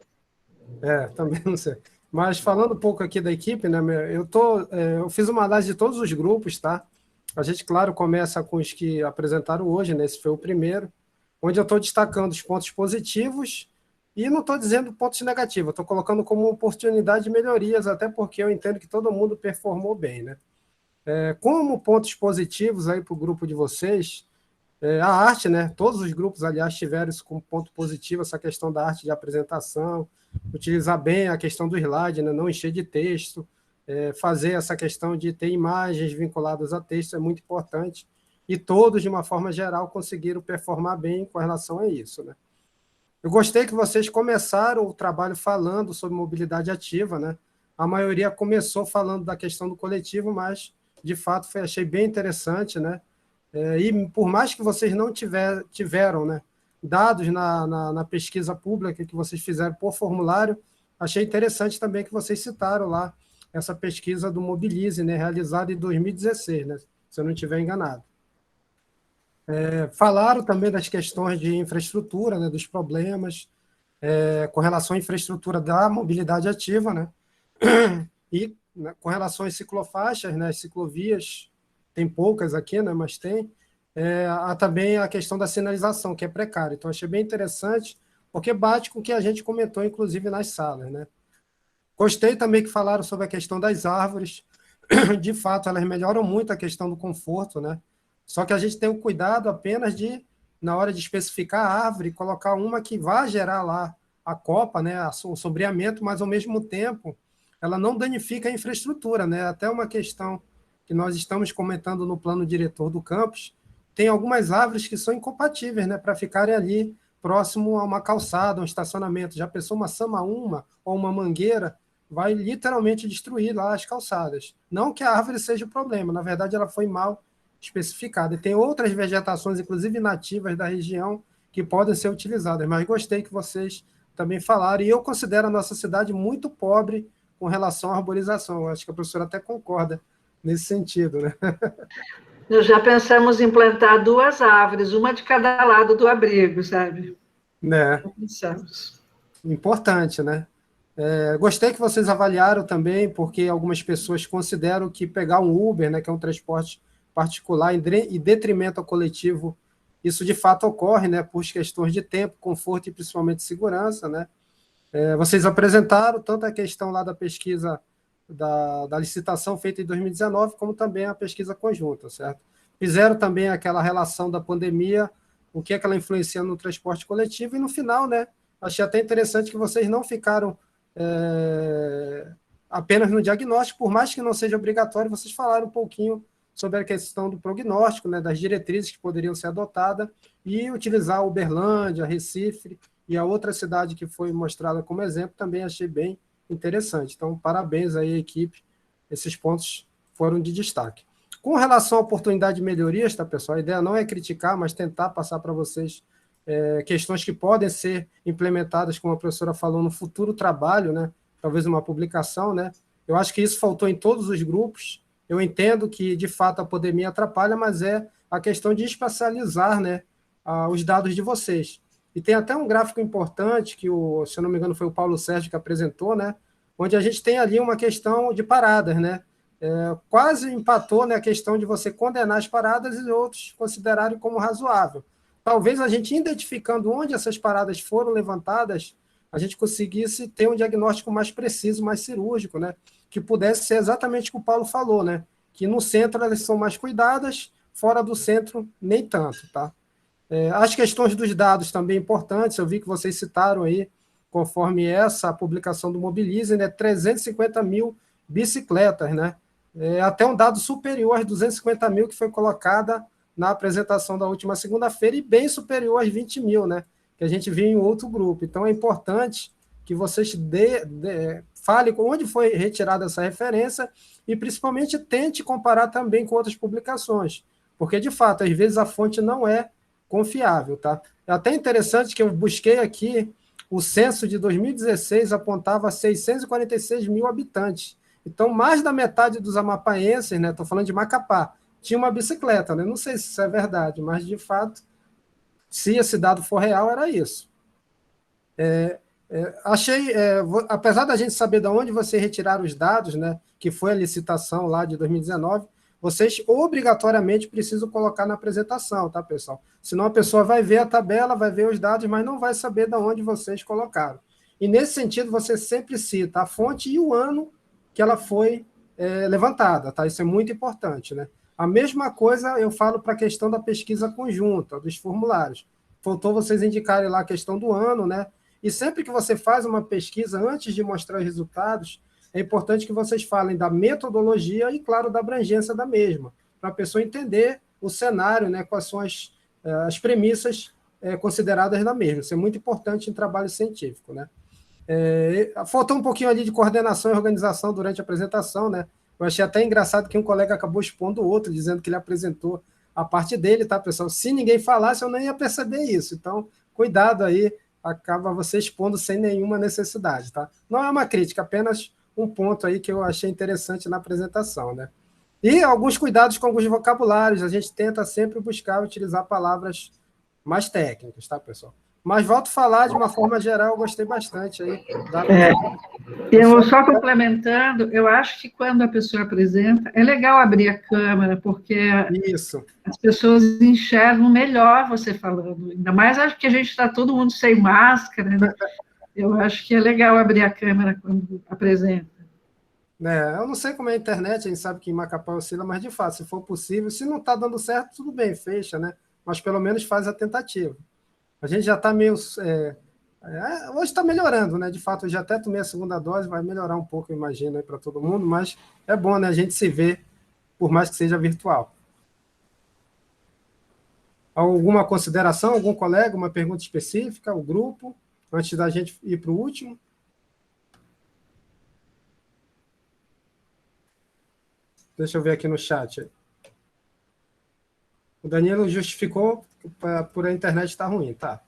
Também não sei. Mas falando um pouco aqui da equipe, né? Eu fiz uma análise de todos os grupos, tá? A gente, claro, começa com os que apresentaram hoje, né? Esse foi o primeiro, onde eu estou destacando os pontos positivos e não estou dizendo pontos negativos, estou colocando como oportunidade de melhorias, até porque eu entendo que todo mundo performou bem, né? Como pontos positivos aí para o grupo de vocês, a arte, né? Todos os grupos, aliás, tiveram isso como ponto positivo, essa questão da arte de apresentação, utilizar bem a questão do slide, né? Não encher de texto, fazer essa questão de ter imagens vinculadas a texto é muito importante, e todos, de uma forma geral, conseguiram performar bem com relação a isso, né? Eu gostei que vocês começaram o trabalho falando sobre mobilidade ativa, né? A maioria começou falando da questão do coletivo, mas, de fato, achei bem interessante, né? E por mais que vocês não tiveram, né, dados na pesquisa pública que vocês fizeram por formulário, achei interessante também que vocês citaram lá essa pesquisa do Mobilize, né, realizada em 2016, né, se eu não estiver enganado. Falaram também das questões de infraestrutura, né, dos problemas com relação à infraestrutura da mobilidade ativa, né, e né, com relação às ciclofaixas, né, as ciclovias, tem poucas aqui, né, mas tem, há também a questão da sinalização, que é precária. Então, achei bem interessante, porque bate com o que a gente comentou, inclusive, nas salas, né. Gostei também que falaram sobre a questão das árvores. De fato, elas melhoram muito a questão do conforto, né? Só que a gente tem o cuidado apenas de, na hora de especificar a árvore, colocar uma que vá gerar lá a copa, né? O sombreamento, mas, ao mesmo tempo, ela não danifica a infraestrutura, né? Até uma questão que nós estamos comentando no plano diretor do campus, tem algumas árvores que são incompatíveis, né, para ficarem ali próximo a uma calçada, um estacionamento. Já pensou uma samaúma ou uma mangueira, vai literalmente destruir lá as calçadas. Não que a árvore seja o problema, na verdade ela foi mal especificada. E tem outras vegetações, inclusive nativas da região, que podem ser utilizadas, mas gostei que vocês também falaram, e eu considero a nossa cidade muito pobre com relação à arborização. Eu acho que a professora até concorda nesse sentido, né? Nós já pensamos em plantar 2 árvores, uma de cada lado do abrigo, sabe? Né? Já pensamos. Importante, né? Gostei que vocês avaliaram também, porque algumas pessoas consideram que pegar um Uber, né, que é um transporte particular, em detrimento ao coletivo, isso de fato ocorre, né, por questões de tempo, conforto e principalmente segurança, né? Vocês apresentaram tanto a questão lá da pesquisa da licitação feita em 2019, como também a pesquisa conjunta, certo? Fizeram também aquela relação da pandemia, o que é que ela influencia no transporte coletivo, e no final, né, achei até interessante que vocês não ficaram apenas no diagnóstico, por mais que não seja obrigatório, vocês falaram um pouquinho sobre a questão do prognóstico, né, das diretrizes que poderiam ser adotadas, e utilizar Uberlândia, Recife, e a outra cidade que foi mostrada como exemplo, também achei bem interessante. Então, parabéns aí, equipe. Esses pontos foram de destaque. Com relação à oportunidade de melhorias, tá, pessoal? A ideia não é criticar, mas tentar passar para vocês questões que podem ser implementadas, como a professora falou, no futuro trabalho, né? Talvez uma publicação, né? Eu acho que isso faltou em todos os grupos. Eu entendo que, de fato, a pandemia atrapalha, mas é a questão de espacializar, né, os dados de vocês. E tem até um gráfico importante que, se eu não me engano, foi o Paulo Sérgio que apresentou, né, onde a gente tem ali uma questão de paradas, né? Quase empatou, né, a questão de você condenar as paradas e outros considerarem como razoável. Talvez a gente, identificando onde essas paradas foram levantadas, a gente conseguisse ter um diagnóstico mais preciso, mais cirúrgico, né? Que pudesse ser exatamente o que o Paulo falou, né? Que no centro elas são mais cuidadas, fora do centro nem tanto, tá? As questões dos dados também importantes, eu vi que vocês citaram aí, conforme essa publicação do Mobilize, né, 350 mil bicicletas, né? Até um dado superior às 250 mil que foi colocada na apresentação da última segunda-feira, e bem superior às 20 mil, né? Que a gente viu em outro grupo. Então, é importante que vocês falem onde foi retirada essa referência e, principalmente, tente comparar também com outras publicações, porque, de fato, às vezes a fonte não é confiável, tá? É até interessante que eu busquei aqui, o censo de 2016 apontava 646 mil habitantes. Então, mais da metade dos amapaenses, né? Estou falando de Macapá, tinha uma bicicleta, né? Não sei se isso é verdade, mas, de fato, se esse dado for real, era isso. Achei, apesar da gente saber de onde vocês retiraram os dados, né, que foi a licitação lá de 2019, vocês obrigatoriamente precisam colocar na apresentação, tá, pessoal? Senão a pessoa vai ver a tabela, vai ver os dados, mas não vai saber de onde vocês colocaram. E, nesse sentido, você sempre cita a fonte e o ano que ela foi levantada, tá? Isso é muito importante, né? A mesma coisa eu falo para a questão da pesquisa conjunta, dos formulários. Faltou vocês indicarem lá a questão do ano, né? E sempre que você faz uma pesquisa, antes de mostrar os resultados, é importante que vocês falem da metodologia e, claro, da abrangência da mesma, para a pessoa entender o cenário, né, quais são as premissas consideradas na mesma. Isso é muito importante em trabalho científico, né? Faltou um pouquinho ali de coordenação e organização durante a apresentação, né? Eu achei até engraçado que um colega acabou expondo o outro, dizendo que ele apresentou a parte dele, tá, pessoal? Se ninguém falasse, eu nem ia perceber isso. Então, cuidado aí, acaba você expondo sem nenhuma necessidade, tá? Não é uma crítica, apenas um ponto aí que eu achei interessante na apresentação, né? E alguns cuidados com alguns vocabulários, a gente tenta sempre buscar utilizar palavras mais técnicas, tá, pessoal? Mas volto a falar de uma forma geral, eu gostei bastante aí. Eu só complementando, eu acho que quando a pessoa apresenta, é legal abrir a câmera, porque as pessoas enxergam melhor você falando. Ainda mais acho que a gente está todo mundo sem máscara, né? Eu acho que é legal abrir a câmera quando apresenta. Eu não sei como é a internet, a gente sabe que em Macapá oscila, mas de fato, se for possível, se não está dando certo, tudo bem, fecha, né? Mas pelo menos faz a tentativa. A gente já está meio... hoje está melhorando, né? De fato, eu já até tomei a segunda dose, vai melhorar um pouco, eu imagino, para todo mundo, mas é bom, né? A gente se vê, por mais que seja virtual. Alguma consideração, algum colega, uma pergunta específica, o grupo, antes da gente ir para o último? Deixa eu ver aqui no chat. O Danilo justificou por a internet estar ruim, tá?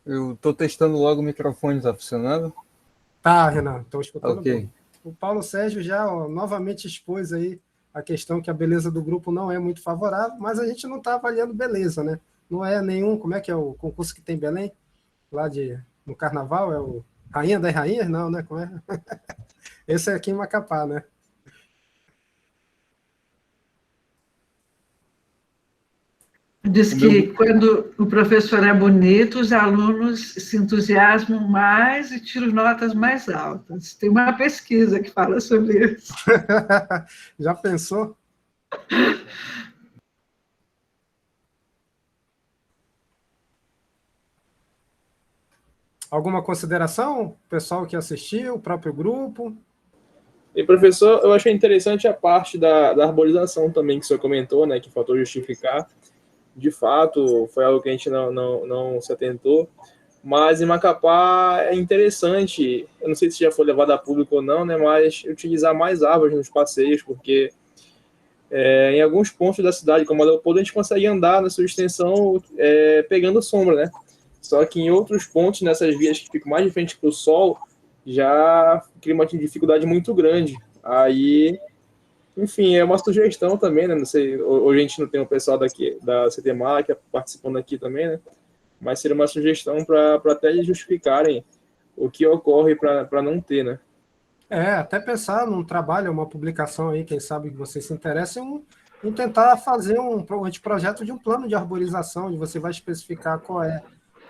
Eu estou testando logo o microfone, está funcionando? Tá, Renan, estou escutando. Ok. Bem. O Paulo Sérgio já novamente expôs aí a questão que a beleza do grupo não é muito favorável, mas a gente não está avaliando beleza, né? Não é nenhum, como é que é o concurso que tem em Belém? Lá no Carnaval, é o Rainha das Rainhas? Não, né? Como é? Esse é aqui em Macapá, né? Diz que quando o professor é bonito, os alunos se entusiasmam mais e tiram notas mais altas. Tem uma pesquisa que fala sobre isso. Já pensou? Alguma consideração? Pessoal que assistiu, o próprio grupo? E, professor, eu achei interessante a parte da arborização também que o senhor comentou, né, que faltou justificar. De fato, foi algo que a gente não se atentou. Mas em Macapá é interessante, eu não sei se já foi levado a público ou não, né, mas utilizar mais árvores nos passeios, porque em alguns pontos da cidade, como a Leopoldo, a gente consegue andar na sua extensão pegando sombra, né? Só que em outros pontos, nessas vias que ficam mais de frente para o sol, já cria uma dificuldade muito grande. Aí, enfim, é uma sugestão também, né? Não sei, hoje a gente não tem o pessoal daqui da CTMA que participando aqui também, né? Mas seria uma sugestão para até eles justificarem o que ocorre para não ter, né? Até pensar num trabalho, uma publicação aí, quem sabe que vocês se interessem, em tentar fazer um anteprojeto de um plano de arborização, onde você vai especificar qual é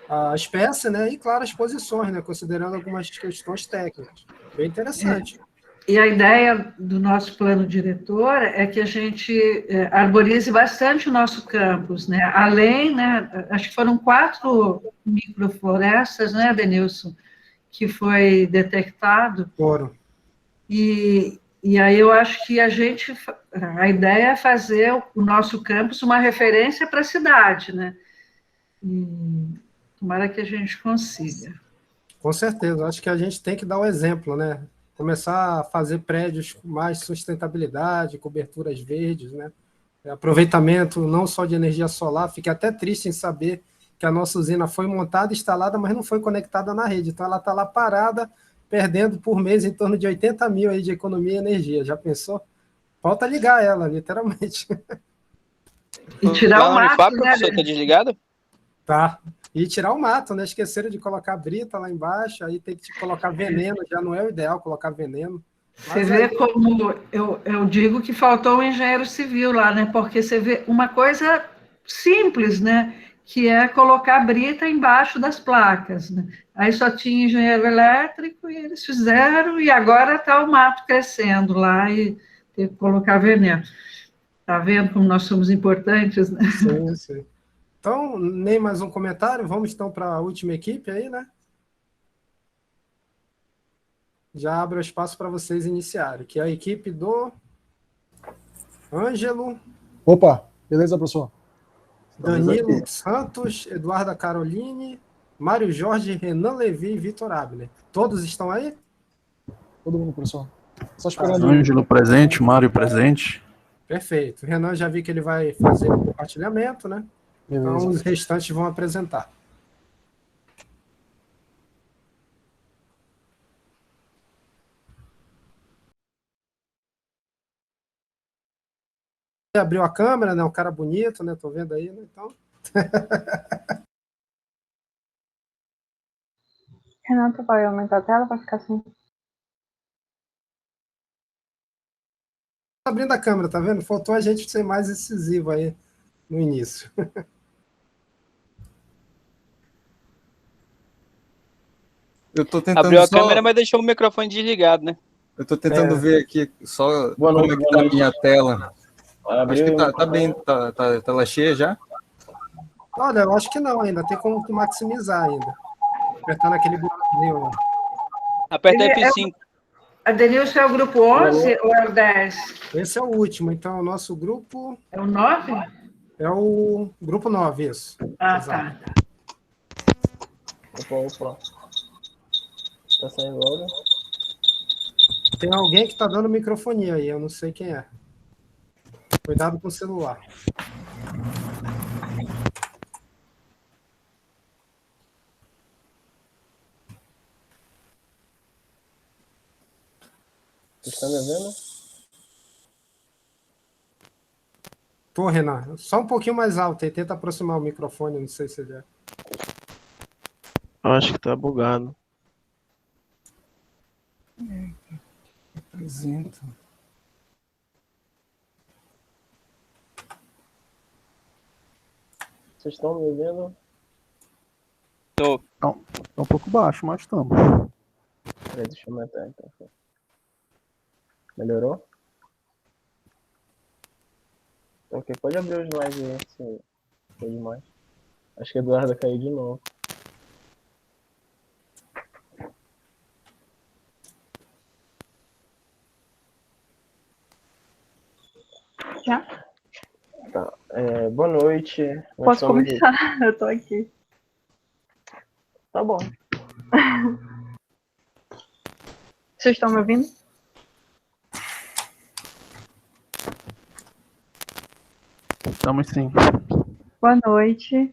a espécie, né? E, claro, as posições, né? Considerando algumas questões técnicas. Bem interessante. E a ideia do nosso plano diretor é que a gente arborize bastante o nosso campus, né? Além, né? Acho que foram 4 microflorestas, né, Denilson, que foi detectado. Foram. E aí eu acho que a ideia é fazer o nosso campus uma referência para a cidade, né? E tomara que a gente consiga. Com certeza, acho que a gente tem que dar o exemplo, né? Começar a fazer prédios com mais sustentabilidade, coberturas verdes, né? Aproveitamento não só de energia solar. Fiquei até triste em saber que a nossa usina foi montada, instalada, mas não foi conectada na rede. Então ela está lá parada, perdendo por mês em torno de 80 mil aí de economia e energia. Já pensou? Falta ligar ela, literalmente. E tirar o mato, Unifap, né? professor, tá desligado? Tá. E tirar o mato, né? Esqueceram de colocar brita lá embaixo, aí tem que colocar veneno, já não é o ideal colocar veneno. Você vê como eu digo que faltou um engenheiro civil lá, né? Porque você vê uma coisa simples, né? Que é colocar brita embaixo das placas, né? Aí só tinha engenheiro elétrico e eles fizeram, e agora está o mato crescendo lá e tem que colocar veneno. Tá vendo como nós somos importantes, né? Sim, sim. Então, nem mais um comentário, vamos então para a última equipe aí, né? Já abro o espaço para vocês iniciarem, que é a equipe do Ângelo. Opa, beleza, professor? Danilo Santos, Eduarda Caroline, Mário Jorge, Renan Levi e Vitor Abner. Todos estão aí? Todo mundo, professor. Só esperando. Ângelo presente, Mário presente. Perfeito. Renan já vi que ele vai fazer o compartilhamento, né? Beleza. Então os restantes vão apresentar. Abriu a câmera, né? Um cara bonito, né? Tô vendo aí, né? Então. Renan, tu pode aumentar a tela para ficar assim? Abrindo a câmera, tá vendo? Faltou a gente ser mais incisivo aí no início. Eu tô tentando Abriu a câmera, mas deixou o microfone desligado, né? Eu tô tentando ver aqui só como é que tá a minha tela. Acho que tá bem, tá tela cheia já? Olha, eu acho que não ainda, tem como maximizar ainda. Apertando aquele botãozinho. Aperta F5. A Denilson é o grupo 11 ou é o 10? Esse é o último, então o nosso grupo... É o 9? É o grupo 9, isso. Ah, Exato. tá. Opa. Tá saindo logo? Tem alguém que está dando microfonia aí, eu não sei quem é. Cuidado com o celular. Vocês estão me vendo? Pô, Renan, só um pouquinho mais alto aí, tenta aproximar o microfone, não sei se ele é. Eu acho que tá bugado. Apresenta. Vocês estão me vendo? Tô. Não, tá um pouco baixo, mas estamos. Peraí, deixa eu aumentar então. Melhorou? Ok, pode abrir os slides aí, se for demais. Acho que a Eduardo caiu de novo. Já? Tá. Boa noite. Nós Posso somos começar? Eu tô aqui. Tá bom. Vocês estão me ouvindo? Estamos sim. Boa noite.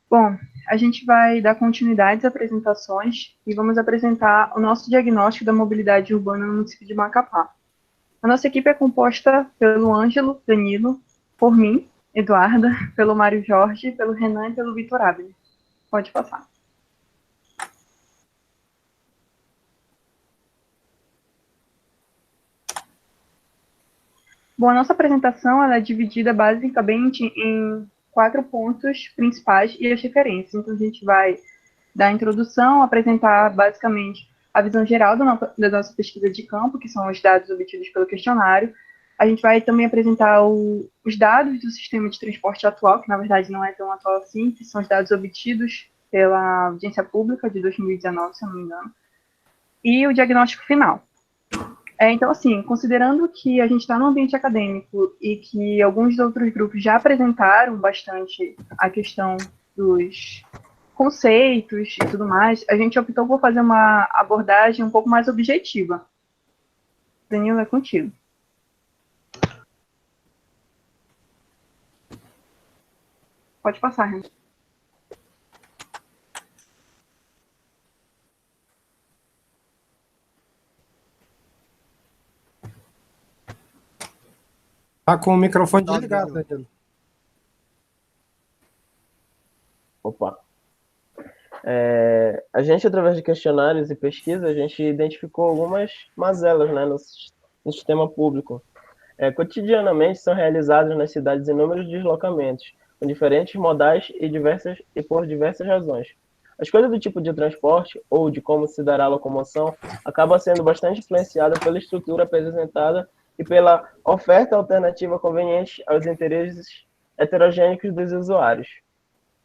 Bom, a gente vai dar continuidade às apresentações e vamos apresentar o nosso diagnóstico da mobilidade urbana no município de Macapá. A nossa equipe é composta pelo Ângelo, Danilo, por mim, Eduarda, pelo Mário Jorge, pelo Renan e pelo Vitor Abner. Pode passar. Bom, a nossa apresentação ela é dividida basicamente em 4 pontos principais e as referências. Então, a gente vai dar a introdução, apresentar basicamente a visão geral da nossa pesquisa de campo, que são os dados obtidos pelo questionário. A gente vai também apresentar os dados do sistema de transporte atual, que na verdade não é tão atual assim, que são os dados obtidos pela audiência pública de 2019, se eu não me engano, e o diagnóstico final. Então, assim, considerando que a gente está no ambiente acadêmico e que alguns outros grupos já apresentaram bastante a questão dos conceitos e tudo mais, a gente optou por fazer uma abordagem um pouco mais objetiva. Danilo, é contigo. Pode passar, Renan. Tá com o microfone desligado, Danilo. Opa. A gente, através de questionários e pesquisa, a gente identificou algumas mazelas, né, no sistema público. Cotidianamente são realizados nas cidades inúmeros deslocamentos, com diferentes modais e por diversas razões. A escolha do tipo de transporte, ou de como se dará a locomoção, acaba sendo bastante influenciada pela estrutura apresentada e pela oferta alternativa conveniente aos interesses heterogêneos dos usuários.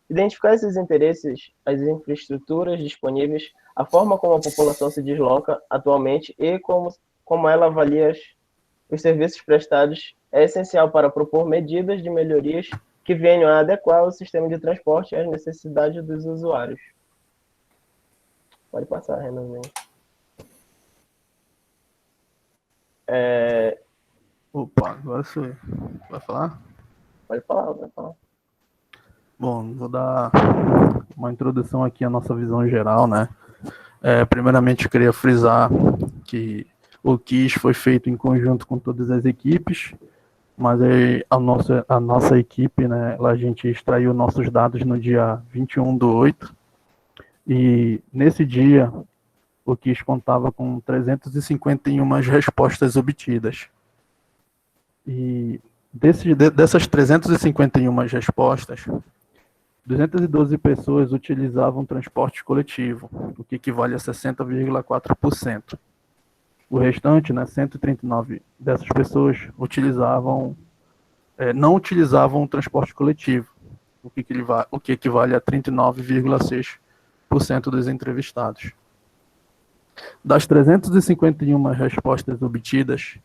Identificar esses interesses, as infraestruturas disponíveis, a forma como a população se desloca atualmente e como ela avalia os serviços prestados é essencial para propor medidas de melhorias que venham a adequar o sistema de transporte às necessidades dos usuários. Pode passar, Renanzinho. Opa, agora sou eu. Vai falar? Pode falar. Bom, vou dar uma introdução aqui à nossa visão geral, né? Primeiramente, eu queria frisar que o QIS foi feito em conjunto com todas as equipes, mas aí a nossa equipe, né, a gente extraiu nossos dados no dia 21/8, e nesse dia o QIS contava com 351 respostas obtidas. E dessas 351 respostas, 212 pessoas utilizavam transporte coletivo, o que equivale a 60,4%. O restante, né, 139 dessas pessoas não utilizavam o transporte coletivo, o que equivale a 39,6% dos entrevistados. Das 351 respostas obtidas,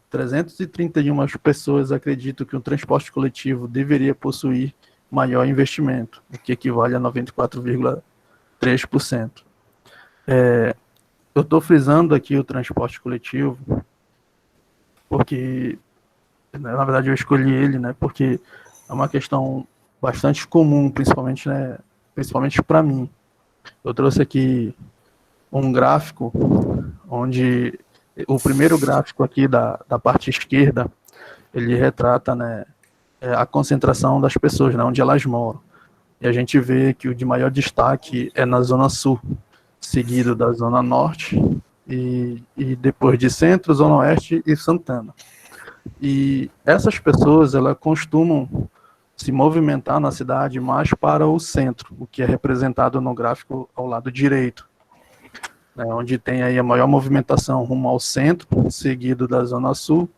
331 pessoas acreditam que o transporte coletivo deveria possuir maior investimento, o que equivale a 94,3%. Eu estou frisando aqui o transporte coletivo porque, na verdade, eu escolhi ele, né, porque é uma questão bastante comum, principalmente para mim. Eu trouxe aqui um gráfico onde o primeiro gráfico aqui da parte esquerda, ele retrata, né, a concentração das pessoas, né, onde elas moram. E a gente vê que o de maior destaque é na Zona Sul, seguido da Zona Norte, e depois de Centro, Zona Oeste e Santana. E essas pessoas, elas costumam se movimentar na cidade mais para o centro, o que é representado no gráfico ao lado direito, né, onde tem aí a maior movimentação rumo ao centro, seguido da Zona Sul,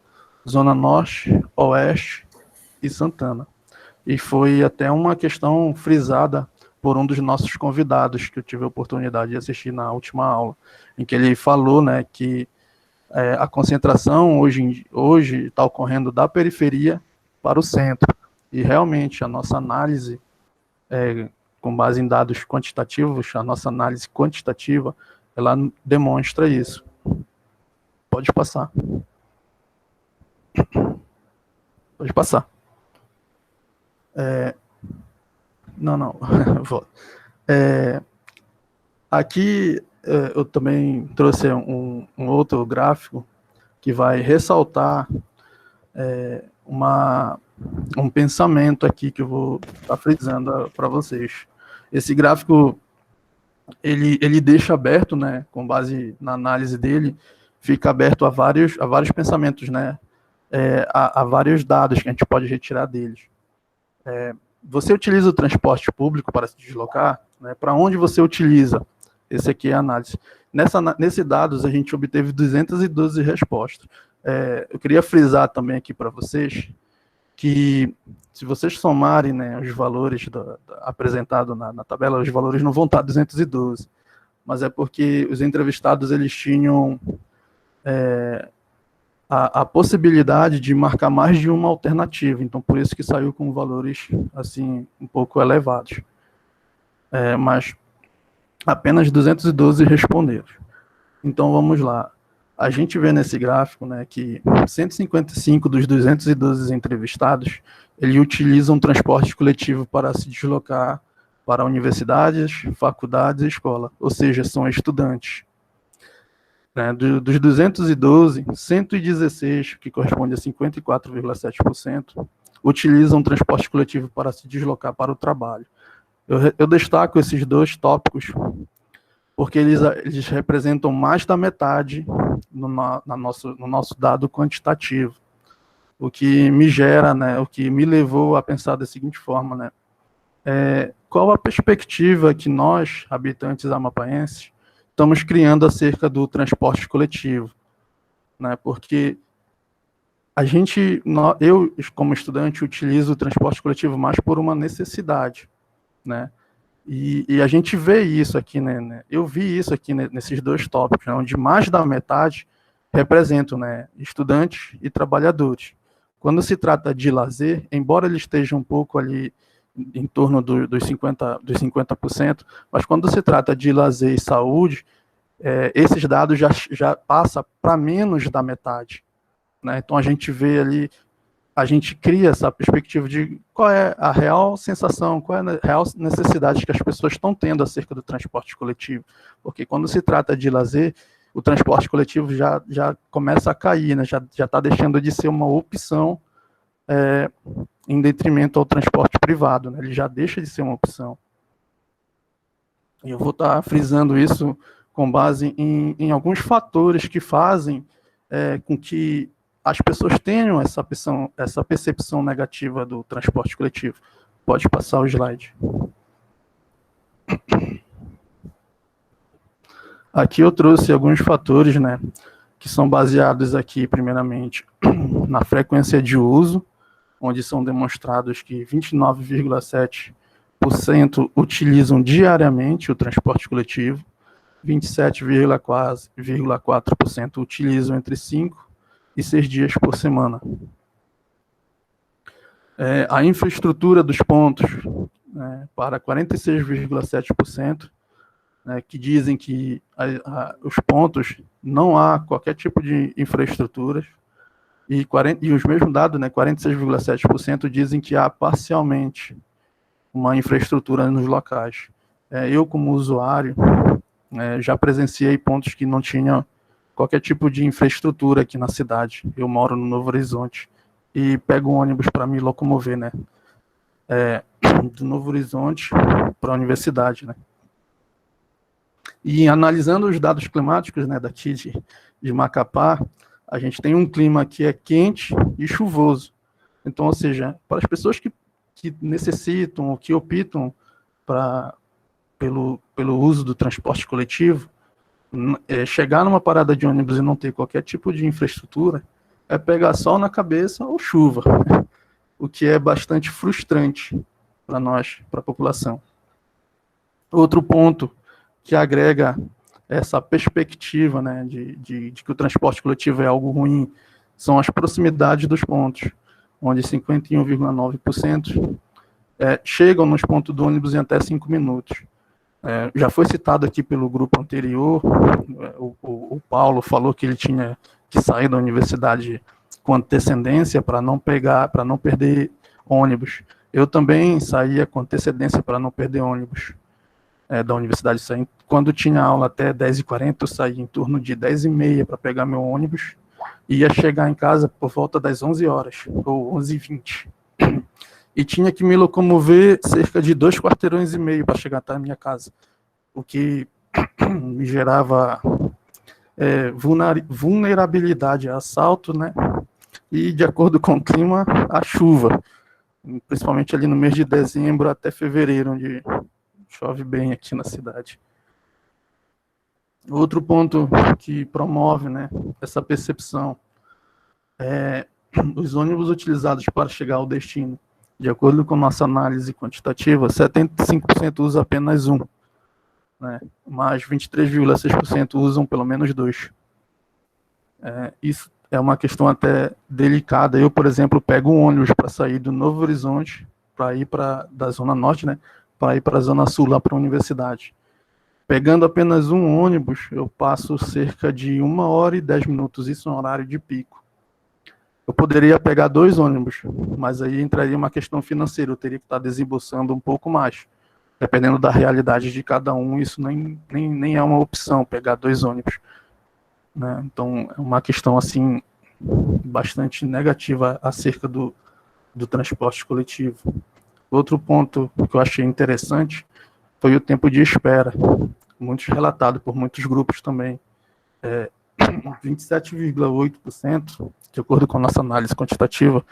Zona Norte, Oeste e Santana. E foi até uma questão frisada por um dos nossos convidados, que eu tive a oportunidade de assistir na última aula, em que ele falou, né, que a concentração hoje está ocorrendo da periferia para o centro. E realmente a nossa análise, com base em dados quantitativos, a nossa análise quantitativa, ela demonstra isso. Pode passar. Pode passar. Não. Aqui eu também trouxe um outro gráfico que vai ressaltar um pensamento aqui que eu vou estar frisando para vocês. Esse gráfico, ele deixa aberto, né, com base na análise dele, fica aberto a vários pensamentos, né, a vários dados que a gente pode retirar deles. Você utiliza o transporte público para se deslocar, né, para onde você utiliza? Esse aqui é a análise. Nesse dados, a gente obteve 212 respostas. Eu queria frisar também aqui para vocês que, se vocês somarem, né, os valores apresentados na tabela, os valores não vão estar 212, mas é porque os entrevistados, eles tinham a possibilidade de marcar mais de uma alternativa, então por isso que saiu com valores assim um pouco elevados. Mas apenas 212 responderam. Então vamos lá. A gente vê nesse gráfico, né, que 155 dos 212 entrevistados, eles utilizam transporte coletivo para se deslocar para universidades, faculdades e escola, ou seja, são estudantes. Dos 212, 116, que corresponde a 54,7%, utilizam transporte coletivo para se deslocar para o trabalho. Eu destaco esses dois tópicos porque eles representam mais da metade no nosso dado quantitativo, o que me gera, né, o que me levou a pensar da seguinte forma, né, qual a perspectiva que nós, habitantes amapaenses, estamos criando acerca do transporte coletivo, né, porque eu, como estudante, utilizo o transporte coletivo mais por uma necessidade, né, e a gente vê isso aqui, né, eu vi isso aqui nesses dois tópicos, né, onde mais da metade representam, né, estudantes e trabalhadores. Quando se trata de lazer, embora ele esteja um pouco ali em torno dos 50%, mas quando se trata de lazer e saúde, esses dados já passam para menos da metade, né? Então a gente vê ali, a gente cria essa perspectiva de qual é a real sensação, qual é a real necessidade que as pessoas estão tendo acerca do transporte coletivo, porque quando se trata de lazer, o transporte coletivo já começa a cair, né? Já está deixando de ser uma opção em detrimento ao transporte privado, né? Ele já deixa de ser uma opção. E eu vou estar frisando isso com base em alguns fatores que fazem com que as pessoas tenham essa percepção negativa do transporte coletivo. Pode passar o slide. Aqui eu trouxe alguns fatores, né, que são baseados aqui, primeiramente, na frequência de uso, onde são demonstrados que 29,7% utilizam diariamente o transporte coletivo, 27,4% utilizam entre 5 e 6 dias por semana. A infraestrutura dos pontos, para 46,7%, que dizem que os pontos não há qualquer tipo de infraestrutura, e os mesmos dados, 46,7%, dizem que há parcialmente uma infraestrutura nos locais. Eu, como usuário, já presenciei pontos que não tinham qualquer tipo de infraestrutura aqui na cidade. Eu moro no Novo Horizonte e pego um ônibus para me locomover, do Novo Horizonte para a universidade, E analisando os dados climáticos, daqui de Macapá, a gente tem um clima que é quente e chuvoso. Então, ou seja, para as pessoas que necessitam ou que optam pelo uso do transporte coletivo, chegar numa parada de ônibus e não ter qualquer tipo de infraestrutura é pegar sol na cabeça ou chuva, o que é bastante frustrante para nós, para a população. Outro ponto que agrega essa perspectiva de que o transporte coletivo é algo ruim são as proximidades dos pontos, onde 51,9% chegam nos pontos do ônibus em até 5 minutos. Já foi citado aqui pelo grupo anterior, o Paulo falou que ele tinha que sair da universidade com antecedência para não perder ônibus. Eu também saía com antecedência para não perder ônibus da universidade. Quando tinha aula até 10h40, eu saía em torno de 10h30 para pegar meu ônibus e ia chegar em casa por volta das 11 horas, ou 11h20. E tinha que me locomover cerca de 2,5 quarteirões para chegar até a minha casa, o que me gerava vulnerabilidade a assalto, e, de acordo com o clima, a chuva, principalmente ali no mês de dezembro até fevereiro, onde chove bem aqui na cidade. Outro ponto que promove essa percepção é os ônibus utilizados para chegar ao destino. De acordo com nossa análise quantitativa, 75% usa apenas um, mas 23,6% usam pelo menos 2. Isso é uma questão até delicada. Eu, por exemplo, pego um ônibus para sair do Novo Horizonte, para ir da Zona Norte, para ir para a Zona Sul, lá para a universidade. Pegando apenas um ônibus, eu passo cerca de 1h e 10 minutos, isso no horário de pico. Eu poderia pegar 2 ônibus, mas aí entraria uma questão financeira, eu teria que estar desembolsando um pouco mais. Dependendo da realidade de cada um, isso nem é uma opção, pegar 2 ônibus. Então, é uma questão assim bastante negativa acerca do transporte coletivo. Outro ponto que eu achei interessante foi o tempo de espera, muito relatado por muitos grupos também. 27,8%, de acordo com a nossa análise quantitativa,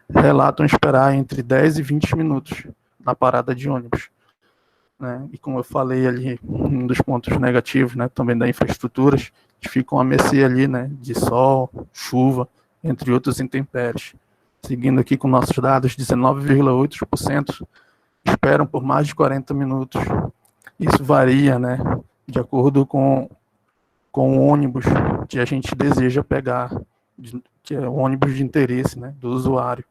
relatam esperar entre 10 e 20 minutos na parada de ônibus. E como eu falei ali, um dos pontos negativos, também da infraestrutura, que ficam a mercê ali, de sol, chuva, entre outros intempéries. Seguindo aqui com nossos dados, 19,8% esperam por mais de 40 minutos. Isso varia, de acordo com o ônibus que a gente deseja pegar, que é o ônibus de interesse, do usuário.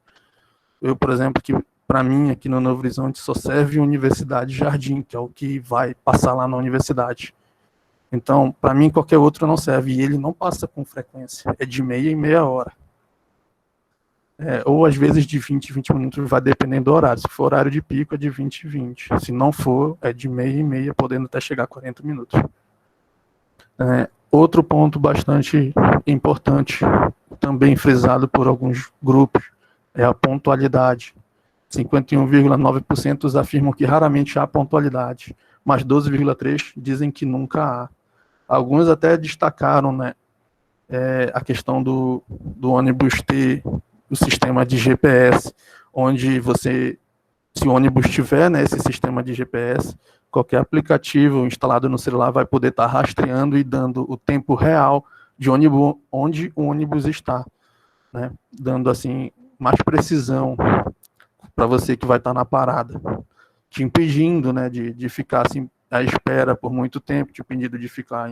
Eu, por exemplo, que para mim, aqui no Novo Horizonte, só serve Universidade Jardim, que é o que vai passar lá na universidade. Então, para mim, qualquer outro não serve, e ele não passa com frequência, é de meia em meia hora. Ou às vezes de 20 em 20 minutos, vai dependendo do horário. Se for horário de pico, é de 20 em 20. Se não for, é de meia em meia, podendo até chegar a 40 minutos. Outro ponto bastante importante, também frisado por alguns grupos, é a pontualidade. 51,9% afirmam que raramente há pontualidade, mas 12,3% dizem que nunca há. Alguns até destacaram a questão do ônibus ter o sistema de GPS, onde se o ônibus tiver esse sistema de GPS, qualquer aplicativo instalado no celular vai poder estar rastreando e dando o tempo real de onde o ônibus está, dando assim mais precisão para você que vai estar na parada, te impedindo de ficar assim à espera por muito tempo, te impedindo de ficar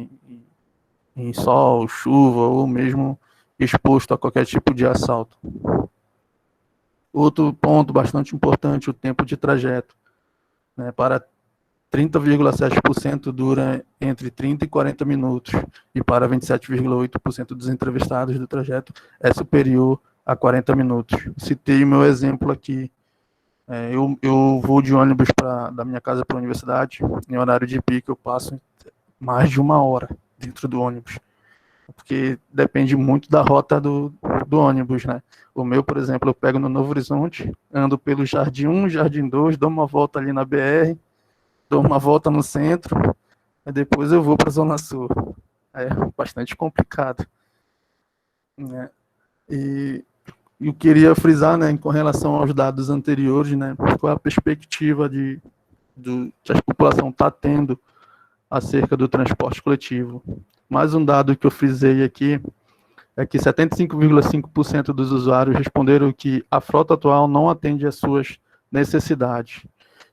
em sol, chuva ou mesmo exposto a qualquer tipo de assalto. Outro ponto bastante importante, o tempo de trajeto. Né, para 30,7% dura entre 30 e 40 minutos, e para 27,8% dos entrevistados do trajeto é superior a 40 minutos. Citei o meu exemplo aqui. Eu vou de ônibus da minha casa para a universidade, em horário de pico eu passo mais de 1 hora dentro do ônibus, porque depende muito da rota do ônibus, né? O meu, por exemplo, eu pego no Novo Horizonte, ando pelo Jardim 1, Jardim 2, dou uma volta ali na BR, dou uma volta no centro, e depois eu vou para a Zona Sul. É bastante complicado, né? E eu queria frisar, né, com relação aos dados anteriores, né, qual é a perspectiva que a população está tendo acerca do transporte coletivo. Mais um dado que eu frisei aqui é que 75,5% dos usuários responderam que a frota atual não atende às suas necessidades.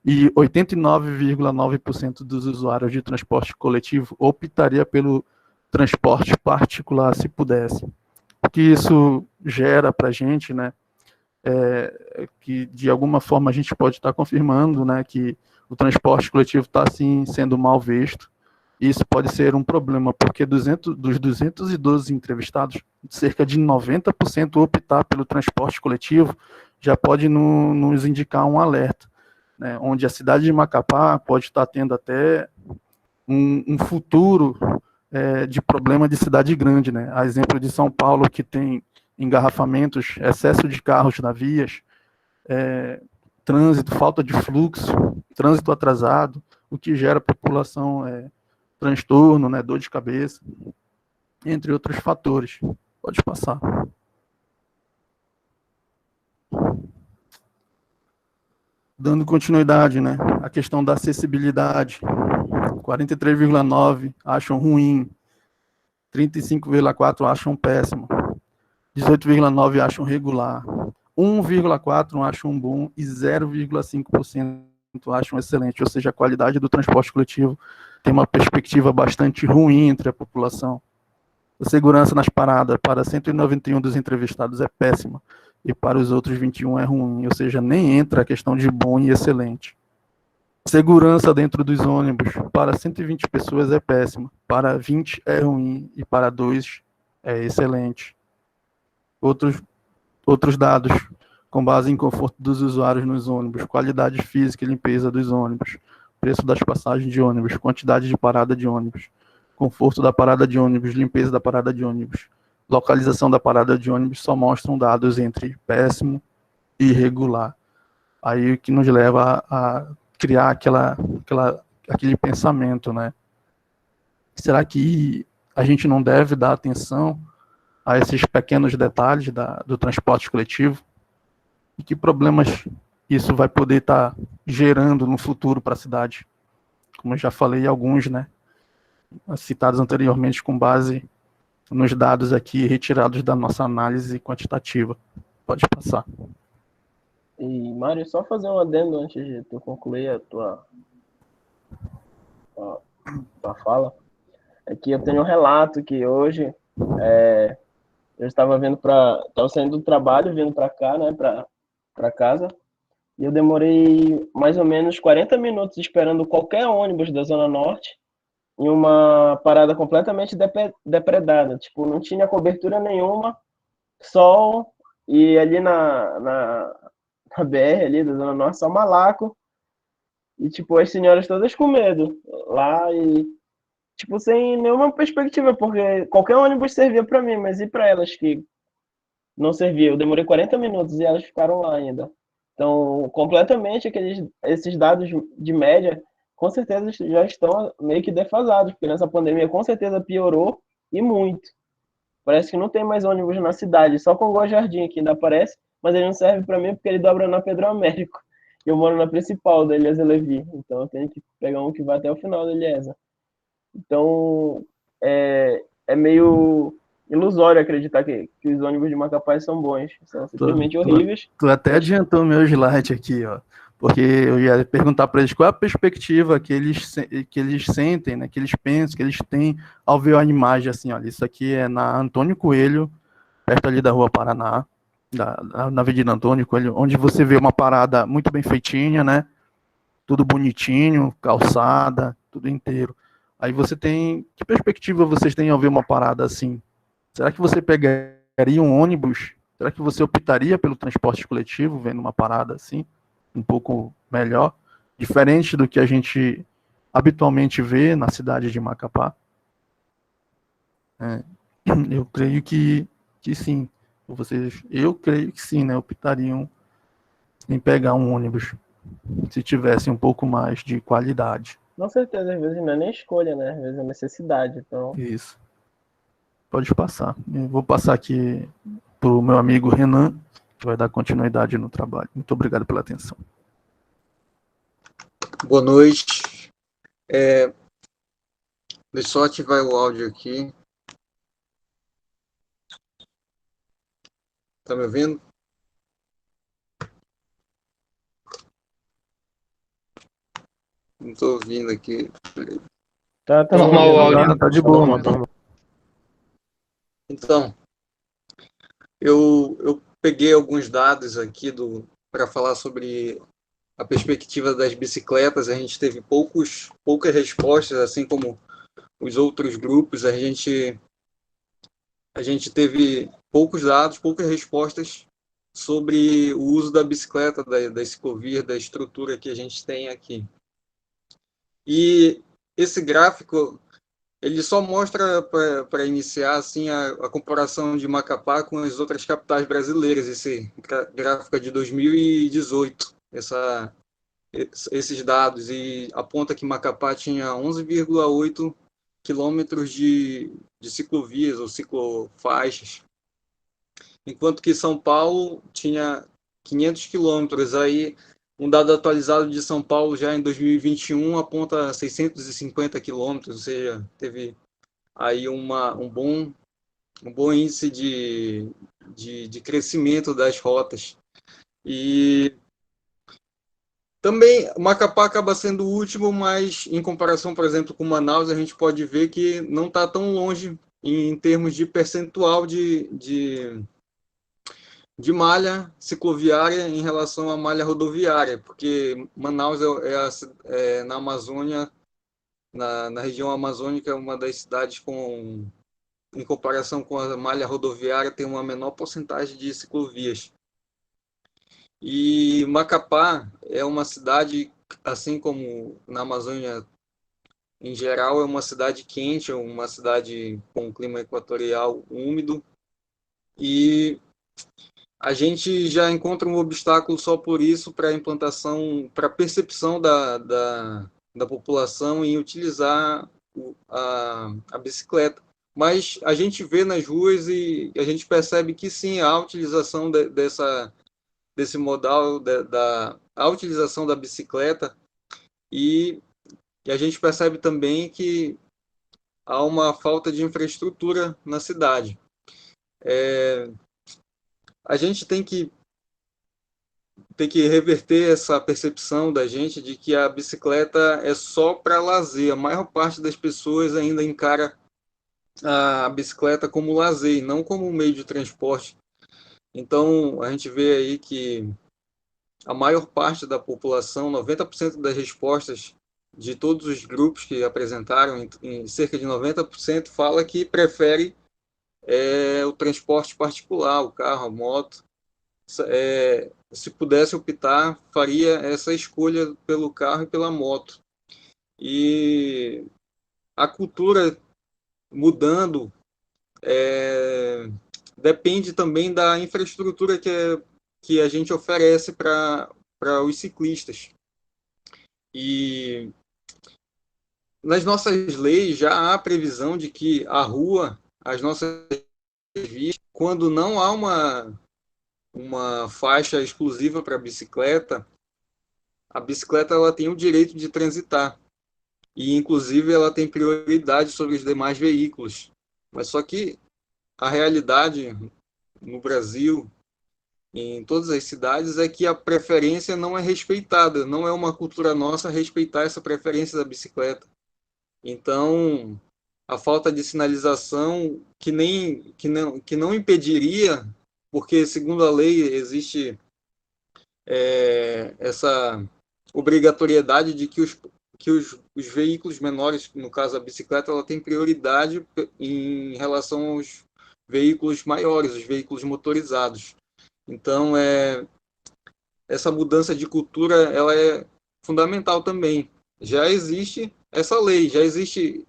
E 89,9% dos usuários de transporte coletivo optaria pelo transporte particular se pudesse. O que isso gera para a gente, né, que de alguma forma a gente pode estar confirmando, né, que o transporte coletivo está, sim, sendo mal visto. Isso pode ser um problema, porque dos 212 entrevistados, cerca de 90% optar pelo transporte coletivo já pode nos indicar um alerta, né, onde a cidade de Macapá pode estar tendo até um futuro de problema de cidade grande, né? A exemplo de São Paulo, que tem engarrafamentos, excesso de carros na vias, trânsito, falta de fluxo, trânsito atrasado, o que gera população transtorno, né, dor de cabeça, entre outros fatores. Pode passar. Dando continuidade, né, a questão da acessibilidade, 43,9% acham ruim, 35,4% acham péssimo, 18,9% acham regular, 1,4% acham bom e 0,5% acham excelente, ou seja, a qualidade do transporte coletivo tem uma perspectiva bastante ruim entre a população. A segurança nas paradas para 191 dos entrevistados é péssima, e para os outros 21 é ruim, ou seja, nem entra a questão de bom e excelente. Segurança dentro dos ônibus para 120 pessoas é péssima, para 20 é ruim e para 2 é excelente. Outros dados com base em conforto dos usuários nos ônibus, qualidade física e limpeza dos ônibus, preço das passagens de ônibus, quantidade de parada de ônibus, conforto da parada de ônibus, limpeza da parada de ônibus, localização da parada de ônibus, só mostram dados entre péssimo e regular. Aí o que nos leva a criar aquele pensamento, né? Será que a gente não deve dar atenção a esses pequenos detalhes do transporte coletivo? E que problemas isso vai poder estar gerando no futuro para a cidade? Como eu já falei, alguns, né, citados anteriormente com base nos dados aqui retirados da nossa análise quantitativa. Pode passar. E, Mário, só fazer um adendo antes de tu concluir a tua fala. É que eu tenho um relato que hoje eu estava saindo do trabalho, vindo para cá, né, para casa, e eu demorei mais ou menos 40 minutos esperando qualquer ônibus da Zona Norte em uma parada completamente depredada. Tipo, não tinha cobertura nenhuma, sol, e ali na BR ali da Zona Norte, só malaco, e tipo, as senhoras todas com medo lá, e tipo, sem nenhuma perspectiva, porque qualquer ônibus servia para mim, mas e para elas que não servia? Eu demorei 40 minutos e elas ficaram lá ainda. Então, completamente esses dados de média, com certeza já estão meio que defasados, porque nessa pandemia com certeza piorou, e muito. Parece que não tem mais ônibus na cidade, só com o Jardim que ainda aparece, mas ele não serve para mim porque ele dobra na Pedro Américo. Eu moro na principal da Eliezer Levi, então eu tenho que pegar um que vai até o final da Eliezer. Então, é meio ilusório acreditar que os ônibus de Macapá são bons. São simplesmente horríveis. Tu até adiantou o meu slide aqui, ó. Porque eu ia perguntar para eles qual é a perspectiva que eles sentem, né, que eles pensam, que eles têm ao ver a imagem assim, olha, isso aqui é na Antônio Coelho, perto ali da Rua Paraná, na Avenida Antônio Coelho, onde você vê uma parada muito bem feitinha, né? Tudo bonitinho, calçada, tudo inteiro. Aí você tem... Que perspectiva vocês têm ao ver uma parada assim? Será que você pegaria um ônibus? Será que você optaria pelo transporte coletivo, vendo uma parada assim, um pouco melhor, diferente do que a gente habitualmente vê na cidade de Macapá? Eu creio que sim. Eu creio que sim, né? Optariam em pegar um ônibus se tivesse um pouco mais de qualidade. Com certeza, às vezes não é nem escolha, né? Às vezes é necessidade. Então, Isso. Pode passar. Eu vou passar aqui para o meu amigo Renan, que vai dar continuidade no trabalho. Muito obrigado pela atenção. Boa noite. Deixa eu só ativar o áudio aqui. Tá me ouvindo? Não tô ouvindo aqui. tá Normal o áudio. Tá de boa, mano. Então, eu peguei alguns dados aqui para falar sobre a perspectiva das bicicletas. A gente teve poucas respostas, assim como os outros grupos. A gente teve poucos dados, poucas respostas sobre o uso da bicicleta, da ciclovia, da estrutura que a gente tem aqui. E esse gráfico, ele só mostra, para iniciar, assim, a comparação de Macapá com as outras capitais brasileiras. Esse gráfico é de 2018, esses dados, e aponta que Macapá tinha 11,8 quilômetros de ciclovias ou ciclofaixas, enquanto que São Paulo tinha 500 quilômetros. Aí, um dado atualizado de São Paulo já em 2021 aponta 650 quilômetros, ou seja, teve aí um bom índice de crescimento das rotas. E também Macapá acaba sendo o último, mas em comparação, por exemplo, com Manaus, a gente pode ver que não está tão longe em termos de percentual de malha cicloviária em relação à malha rodoviária, porque Manaus na Amazônia, na região amazônica, é uma das cidades em comparação com a malha rodoviária, tem uma menor porcentagem de ciclovias. E Macapá é uma cidade, assim como na Amazônia em geral, é uma cidade quente, é uma cidade com um clima equatorial úmido, e a gente já encontra um obstáculo só por isso para a implantação, para a percepção da população em utilizar a bicicleta. Mas a gente vê nas ruas e a gente percebe que sim, a utilização desse modal, a utilização da bicicleta, e a gente percebe também que há uma falta de infraestrutura na cidade. A gente tem que reverter essa percepção da gente de que a bicicleta é só para lazer. A maior parte das pessoas ainda encara a bicicleta como lazer e não como um meio de transporte. Então, a gente vê aí que a maior parte da população, 90% das respostas de todos os grupos que apresentaram, em cerca de 90%, fala que prefere o transporte particular, o carro, a moto. Se pudesse optar, faria essa escolha pelo carro e pela moto. E a cultura mudando depende também da infraestrutura que a gente oferece para os ciclistas. E nas nossas leis já há previsão de que a rua, as nossas vias, quando não há uma faixa exclusiva para a bicicleta ela tem o direito de transitar. E, inclusive, ela tem prioridade sobre os demais veículos. Mas só que a realidade no Brasil, em todas as cidades, é que a preferência não é respeitada. Não é uma cultura nossa respeitar essa preferência da bicicleta. Então, a falta de sinalização que não impediria, porque segundo a lei existe essa obrigatoriedade de que os veículos menores, no caso a bicicleta, ela tem prioridade em relação aos veículos maiores, os veículos motorizados. Então, essa mudança de cultura ela é fundamental também. Já existe essa lei, já existe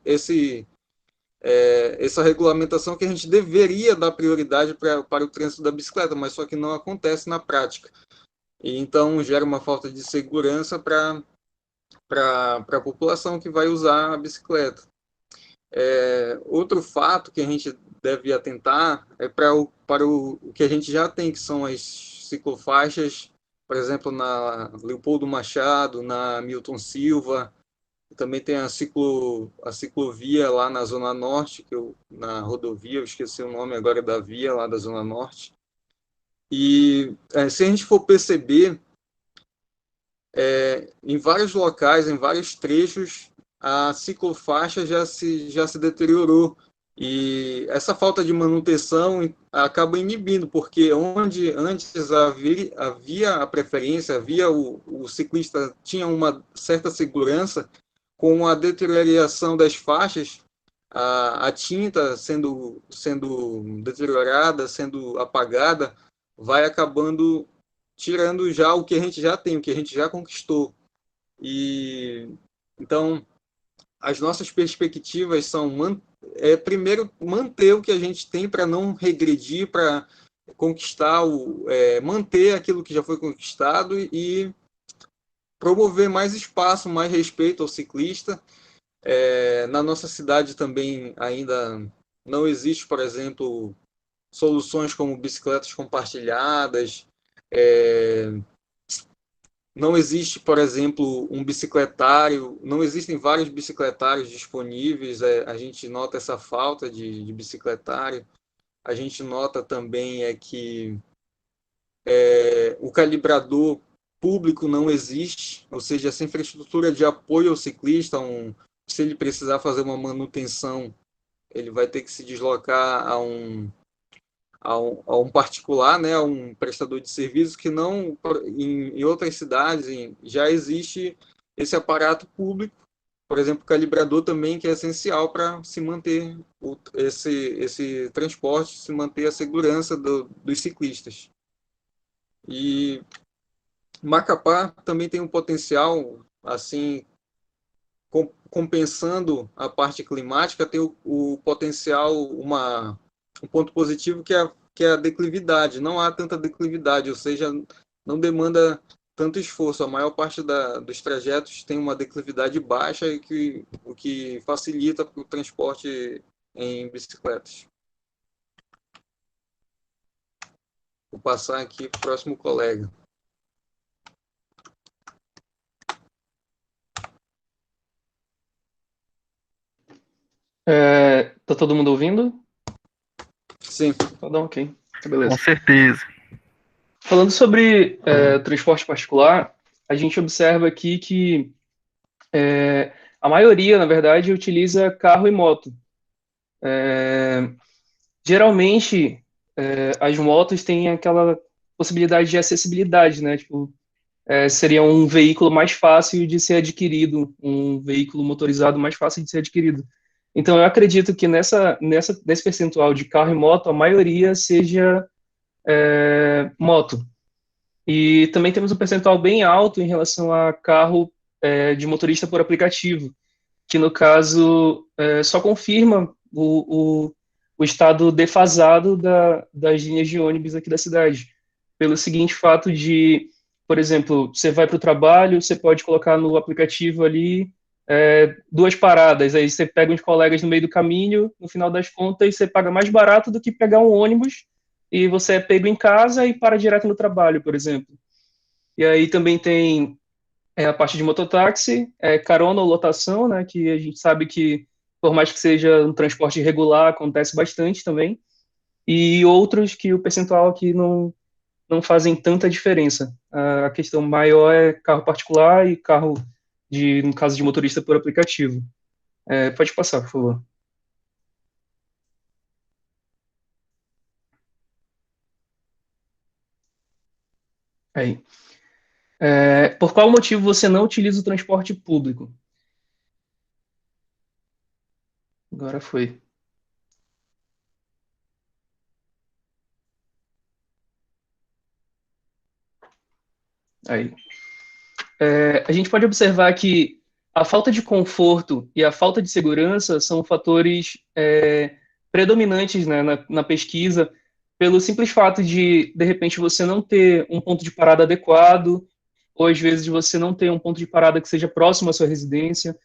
essa regulamentação que a gente deveria dar prioridade para o trânsito da bicicleta, mas só que não acontece na prática. E então gera uma falta de segurança para a população que vai usar a bicicleta. Outro fato que a gente deve atentar é para o que a gente já tem, que são as ciclofaixas, por exemplo, na Leopoldo Machado, na Milton Silva, também tem a ciclovia lá na Zona Norte, na rodovia, eu esqueci o nome agora da via lá da Zona Norte. E se a gente for perceber, em vários locais, em vários trechos, a ciclofaixa já se deteriorou. E essa falta de manutenção acaba inibindo, porque onde antes havia a preferência, o ciclista tinha uma certa segurança, com a deterioração das faixas, a tinta sendo deteriorada, sendo apagada, vai acabando tirando já o que a gente já tem, o que a gente já conquistou. E então as nossas perspectivas são primeiro manter o que a gente tem para não regredir, para conquistar manter aquilo que já foi conquistado e promover mais espaço, mais respeito ao ciclista. Na nossa cidade também ainda não existe, por exemplo, soluções como bicicletas compartilhadas. Não existe, por exemplo, um bicicletário, não existem vários bicicletários disponíveis, a gente nota essa falta de bicicletário. A gente nota também que o calibrador público não existe, ou seja, essa infraestrutura de apoio ao ciclista, se ele precisar fazer uma manutenção, ele vai ter que se deslocar a um particular, né, a um prestador de serviço, que não, em outras cidades já existe esse aparato público, por exemplo, o calibrador também, que é essencial para se manter esse transporte, se manter a segurança dos ciclistas. E Macapá também tem um potencial, assim, compensando a parte climática, tem o potencial, um ponto positivo que é a declividade. Não há tanta declividade, ou seja, não demanda tanto esforço. A maior parte dos trajetos tem uma declividade baixa, o que facilita o transporte em bicicletas. Vou passar aqui para o próximo colega. Tá todo mundo ouvindo? Sim. Tá, ok. Tá, beleza. Com certeza. Falando sobre transporte particular, a gente observa aqui que a maioria, na verdade, utiliza carro e moto. Geralmente, as motos têm aquela possibilidade de acessibilidade, né? Tipo, seria um veículo mais fácil de ser adquirido, um veículo motorizado mais fácil de ser adquirido. Então, eu acredito que nesse percentual de carro e moto, a maioria seja moto. E também temos um percentual bem alto em relação a carro de motorista por aplicativo, que, no caso, só confirma o estado defasado das linhas de ônibus aqui da cidade. Pelo seguinte fato de, por exemplo, você vai para o trabalho, você pode colocar no aplicativo ali 2 paradas, aí você pega uns colegas no meio do caminho, no final das contas você paga mais barato do que pegar um ônibus e você é pego em casa e para direto no trabalho, por exemplo. E aí também tem a parte de mototáxi, carona ou lotação, né, que a gente sabe que, por mais que seja um transporte irregular, acontece bastante também, e outros que o percentual aqui não fazem tanta diferença. A questão maior é carro particular e carro no caso de motorista por aplicativo. Pode passar, por favor. Aí. Por qual motivo você não utiliza o transporte público? Agora foi. Aí. A gente pode observar que a falta de conforto e a falta de segurança são fatores predominantes, né, na pesquisa, pelo simples fato de repente, você não ter um ponto de parada adequado, ou às vezes você não ter um ponto de parada que seja próximo à sua residência.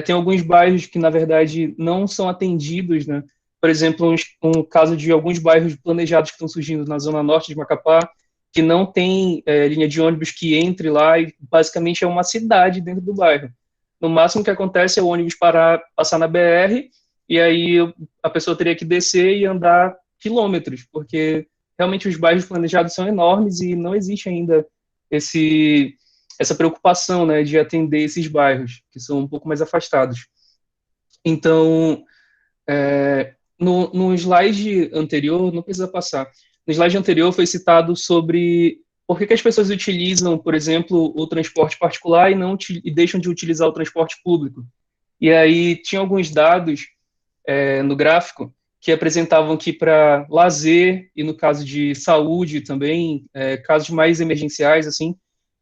Tem alguns bairros que, na verdade, não são atendidos, né? Por exemplo, um caso de alguns bairros planejados que estão surgindo na zona norte de Macapá, que não tem linha de ônibus que entre lá, e basicamente é uma cidade dentro do bairro. No máximo que acontece é o ônibus passar na BR, e aí a pessoa teria que descer e andar quilômetros, porque realmente os bairros planejados são enormes e não existe ainda essa preocupação, né, de atender esses bairros, que são um pouco mais afastados. Então, no slide anterior, não precisa passar, no slide anterior foi citado sobre por que as pessoas utilizam, por exemplo, o transporte particular e deixam de utilizar o transporte público. E aí tinha alguns dados no gráfico que apresentavam que para lazer e no caso de saúde também, casos mais emergenciais, assim,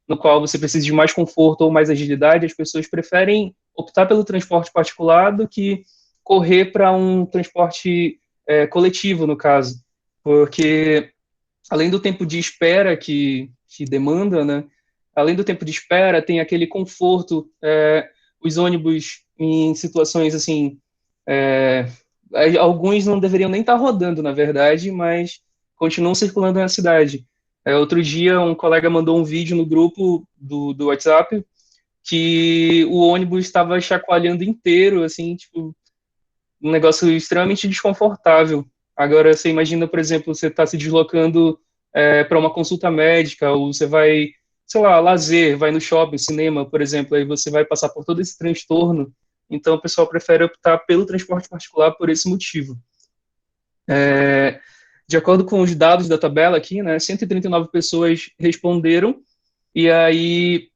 no qual você precisa de mais conforto ou mais agilidade, as pessoas preferem optar pelo transporte particular do que correr para um transporte coletivo, no caso, porque além do tempo de espera que demanda, né, além do tempo de espera, tem aquele conforto, os ônibus em situações assim, alguns não deveriam nem estar rodando, na verdade, mas continuam circulando na cidade. Outro dia, um colega mandou um vídeo no grupo do WhatsApp que o ônibus estava chacoalhando inteiro, assim, tipo, um negócio extremamente desconfortável. Agora, você imagina, por exemplo, você está se deslocando para uma consulta médica, ou você vai, sei lá, lazer, vai no shopping, cinema, por exemplo, aí você vai passar por todo esse transtorno. Então, o pessoal prefere optar pelo transporte particular por esse motivo. De acordo com os dados da tabela aqui, né, 139 pessoas responderam, e aí,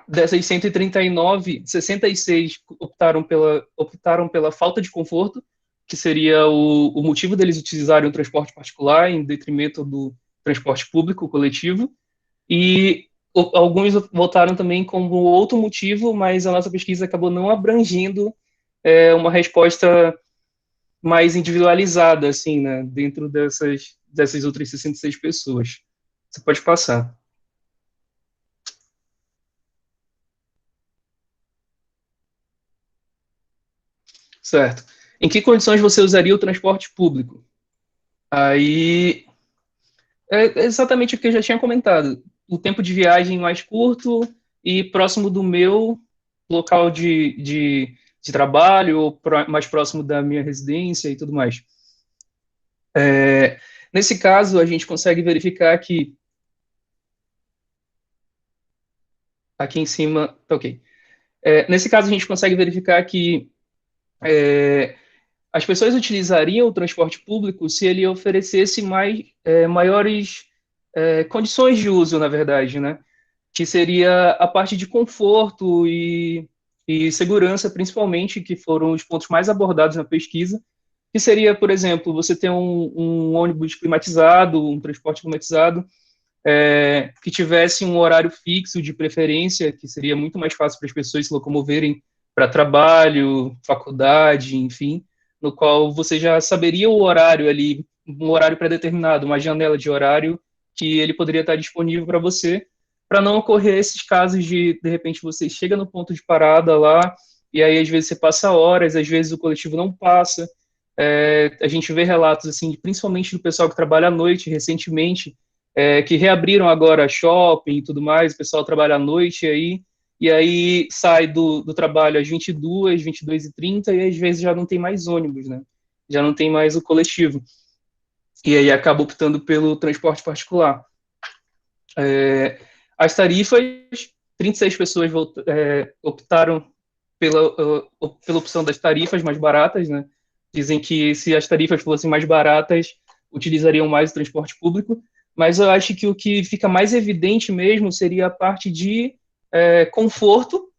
dessas 139, 66 optaram pela falta de conforto, que seria o motivo deles utilizarem o transporte particular em detrimento do transporte público coletivo, e alguns votaram também como outro motivo, mas a nossa pesquisa acabou não abrangendo uma resposta mais individualizada, assim, né, dentro dessas outras 66 pessoas. Você pode passar. Certo. Em que condições você usaria o transporte público? Aí, é exatamente o que eu já tinha comentado. O tempo de viagem mais curto e próximo do meu local de trabalho, ou mais próximo da minha residência e tudo mais. Nesse caso, a gente consegue verificar que aqui em cima, tá ok. Nesse caso, a gente consegue verificar que as pessoas utilizariam o transporte público se ele oferecesse maiores condições de uso, na verdade, né? Que seria a parte de conforto e segurança, principalmente, que foram os pontos mais abordados na pesquisa, que seria, por exemplo, você ter um ônibus climatizado, um transporte climatizado, que tivesse um horário fixo de preferência, que seria muito mais fácil para as pessoas se locomoverem para trabalho, faculdade, enfim, no qual você já saberia o horário ali, um horário pré-determinado, uma janela de horário que ele poderia estar disponível para você, para não ocorrer esses casos de repente, você chega no ponto de parada lá, e aí às vezes você passa horas, às vezes o coletivo não passa. A gente vê relatos, assim, principalmente do pessoal que trabalha à noite, recentemente, que reabriram agora shopping e tudo mais, o pessoal trabalha à noite e aí sai do trabalho às 22, 22h30, e às vezes já não tem mais ônibus, né? Já não tem mais o coletivo. E aí acaba optando pelo transporte particular. As tarifas, 36 pessoas optaram pela opção das tarifas mais baratas, né? Dizem que se as tarifas fossem mais baratas, utilizariam mais o transporte público. mas eu acho que o que fica mais evidente mesmo seria a parte de conforto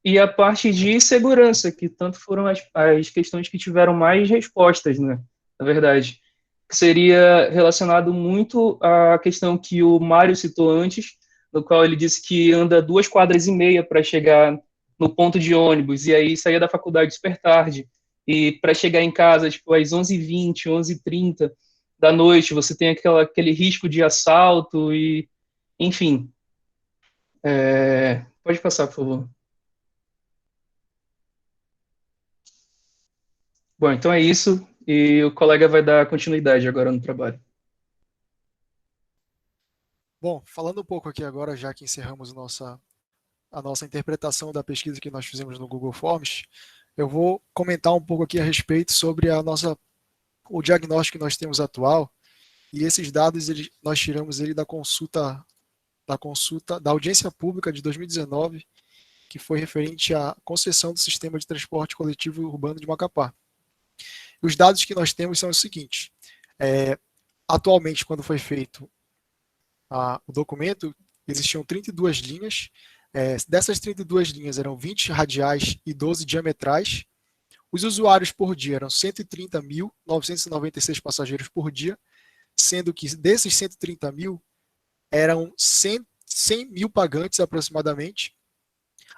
e a parte de segurança, que tanto foram as questões que tiveram mais respostas, né, na verdade. Seria relacionado muito à questão que o Mário citou antes, no qual ele disse que anda 2,5 quadras para chegar no ponto de ônibus, e aí saía da faculdade super tarde, e para chegar em casa, tipo, às 11h20, 11h30 da noite, você tem aquele risco de assalto, e enfim. Pode passar, por favor. Bom, então é isso, e o colega vai dar continuidade agora no trabalho. Bom, falando um pouco aqui agora, já que encerramos a nossa interpretação da pesquisa que nós fizemos no Google Forms, eu vou comentar um pouco aqui a respeito sobre o diagnóstico que nós temos atual, e esses dados nós tiramos ele da audiência pública de 2019, que foi referente à concessão do sistema de transporte coletivo urbano de Macapá. Os dados que nós temos são os seguintes. Atualmente, quando foi feito o documento, existiam 32 linhas. Dessas 32 linhas eram 20 radiais e 12 diametrais. Os usuários por dia eram 130.996 passageiros por dia, sendo que desses 130 mil, eram 100 mil pagantes aproximadamente.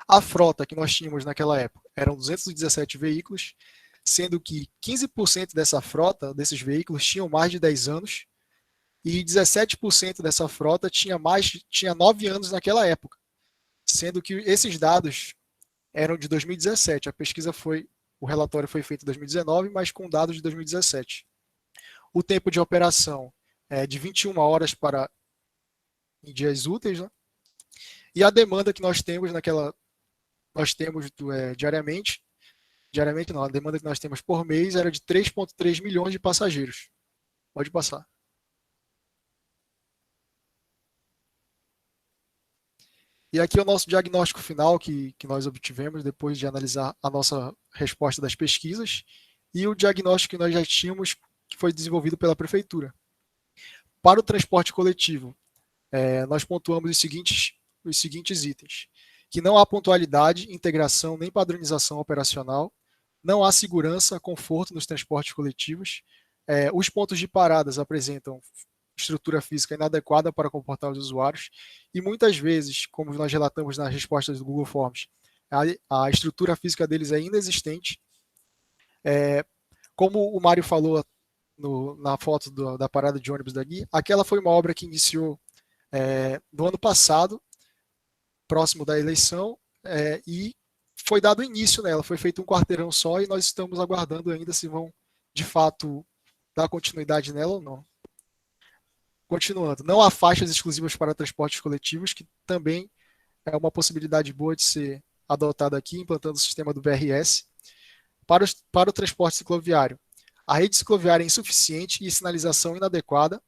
A frota que nós tínhamos naquela época eram 217 veículos, sendo que 15% dessa frota, desses veículos, tinham mais de 10 anos, e 17% dessa frota tinha 9 anos naquela época, sendo que esses dados eram de 2017. O relatório foi feito em 2019, mas com dados de 2017. O tempo de operação é de 21 horas em dias úteis, né? E a demanda que nós temos diariamente não, a demanda que nós temos por mês era de 3,3 milhões de passageiros. Pode passar. E aqui é o nosso diagnóstico final que nós obtivemos depois de analisar a nossa resposta das pesquisas e o diagnóstico que nós já tínhamos, que foi desenvolvido pela Prefeitura. Para o transporte coletivo, nós pontuamos os seguintes itens: que não há pontualidade, integração nem padronização operacional, não há segurança, conforto nos transportes coletivos, os pontos de paradas apresentam estrutura física inadequada para comportar os usuários, e muitas vezes, como nós relatamos nas respostas do Google Forms, a estrutura física deles é inexistente. Como o Mário falou na foto da parada de ônibus daqui, aquela foi uma obra que iniciou no ano passado, próximo da eleição, e foi dado início nela, foi feito um quarteirão só, e nós estamos aguardando ainda se vão, de fato, dar continuidade nela ou não. Continuando, não há faixas exclusivas para transportes coletivos, que também é uma possibilidade boa de ser adotada aqui, implantando o sistema do BRS. Para o transporte cicloviário, a rede cicloviária é insuficiente e sinalização inadequada,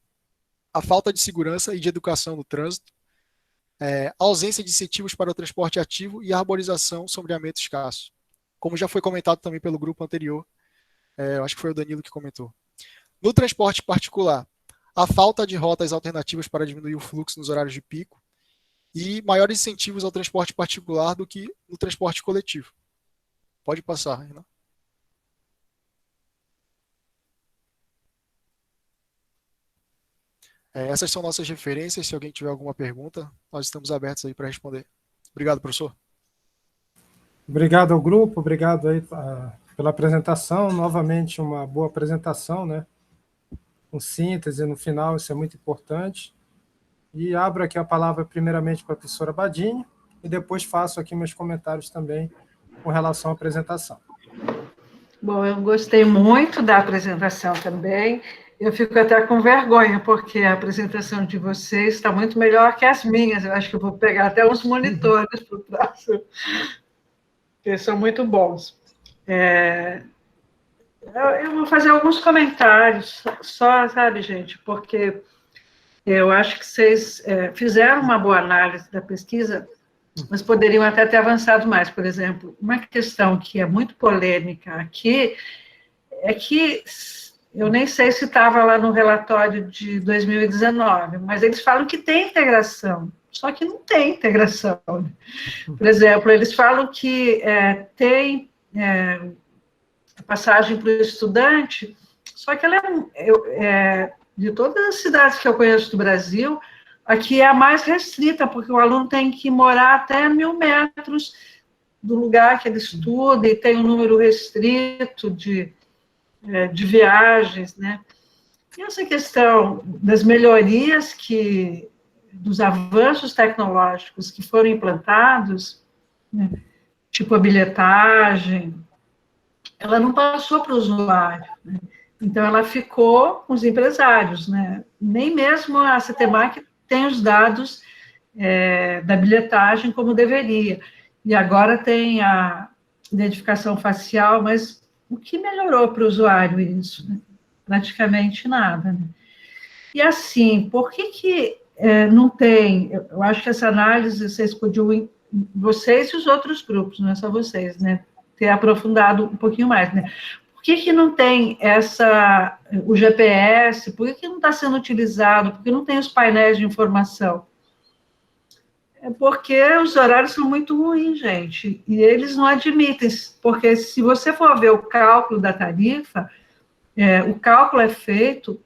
a falta de segurança e de educação no trânsito, a ausência de incentivos para o transporte ativo e a arborização, sombreamento escasso. Como já foi comentado também pelo grupo anterior, eu acho que foi o Danilo que comentou. No transporte particular, a falta de rotas alternativas para diminuir o fluxo nos horários de pico e maiores incentivos ao transporte particular do que no transporte coletivo. Pode passar, Renan. Essas são nossas referências. Se alguém tiver alguma pergunta, nós estamos abertos aí para responder. Obrigado, professor. Obrigado ao grupo, obrigado aí pela apresentação. Novamente, uma boa apresentação, né? Com síntese no final, isso é muito importante. E abro aqui a palavra primeiramente para a professora Badini e depois faço aqui meus comentários também com relação à apresentação. Bom, eu gostei muito da apresentação também. Eu fico até com vergonha, porque a apresentação de vocês está muito melhor que as minhas. Eu acho que eu vou pegar até uns monitores para o próximo, porque são muito bons. Eu vou fazer alguns comentários, só, sabe, gente, porque eu acho que vocês fizeram uma boa análise da pesquisa, mas poderiam até ter avançado mais. Por exemplo, uma questão que é muito polêmica aqui é que eu nem sei se estava lá no relatório de 2019, mas eles falam que tem integração, só que não tem integração. Por exemplo, eles falam que tem passagem para o estudante, só que ela de todas as cidades que eu conheço do Brasil, aqui é a mais restrita, porque o aluno tem que morar até 1.000 metros do lugar que ele estuda e tem um número restrito de viagens, né? E essa questão das melhorias dos avanços tecnológicos que foram implantados, né, tipo a bilhetagem, ela não passou para o usuário, né? Então ela ficou com os empresários, né? Nem mesmo a CETEMAC tem os dados da bilhetagem como deveria. E agora tem a identificação facial, mas o que melhorou para o usuário isso? Né? Praticamente nada. Né? E assim, por que não tem? Eu acho que essa análise vocês podiam, vocês e os outros grupos, não é só vocês, né? Ter aprofundado um pouquinho mais, né? Por que não tem o GPS? Por que não está sendo utilizado? Por que não tem os painéis de informação? É porque os horários são muito ruins, gente, e eles não admitem, porque se você for ver o cálculo da tarifa, o cálculo é feito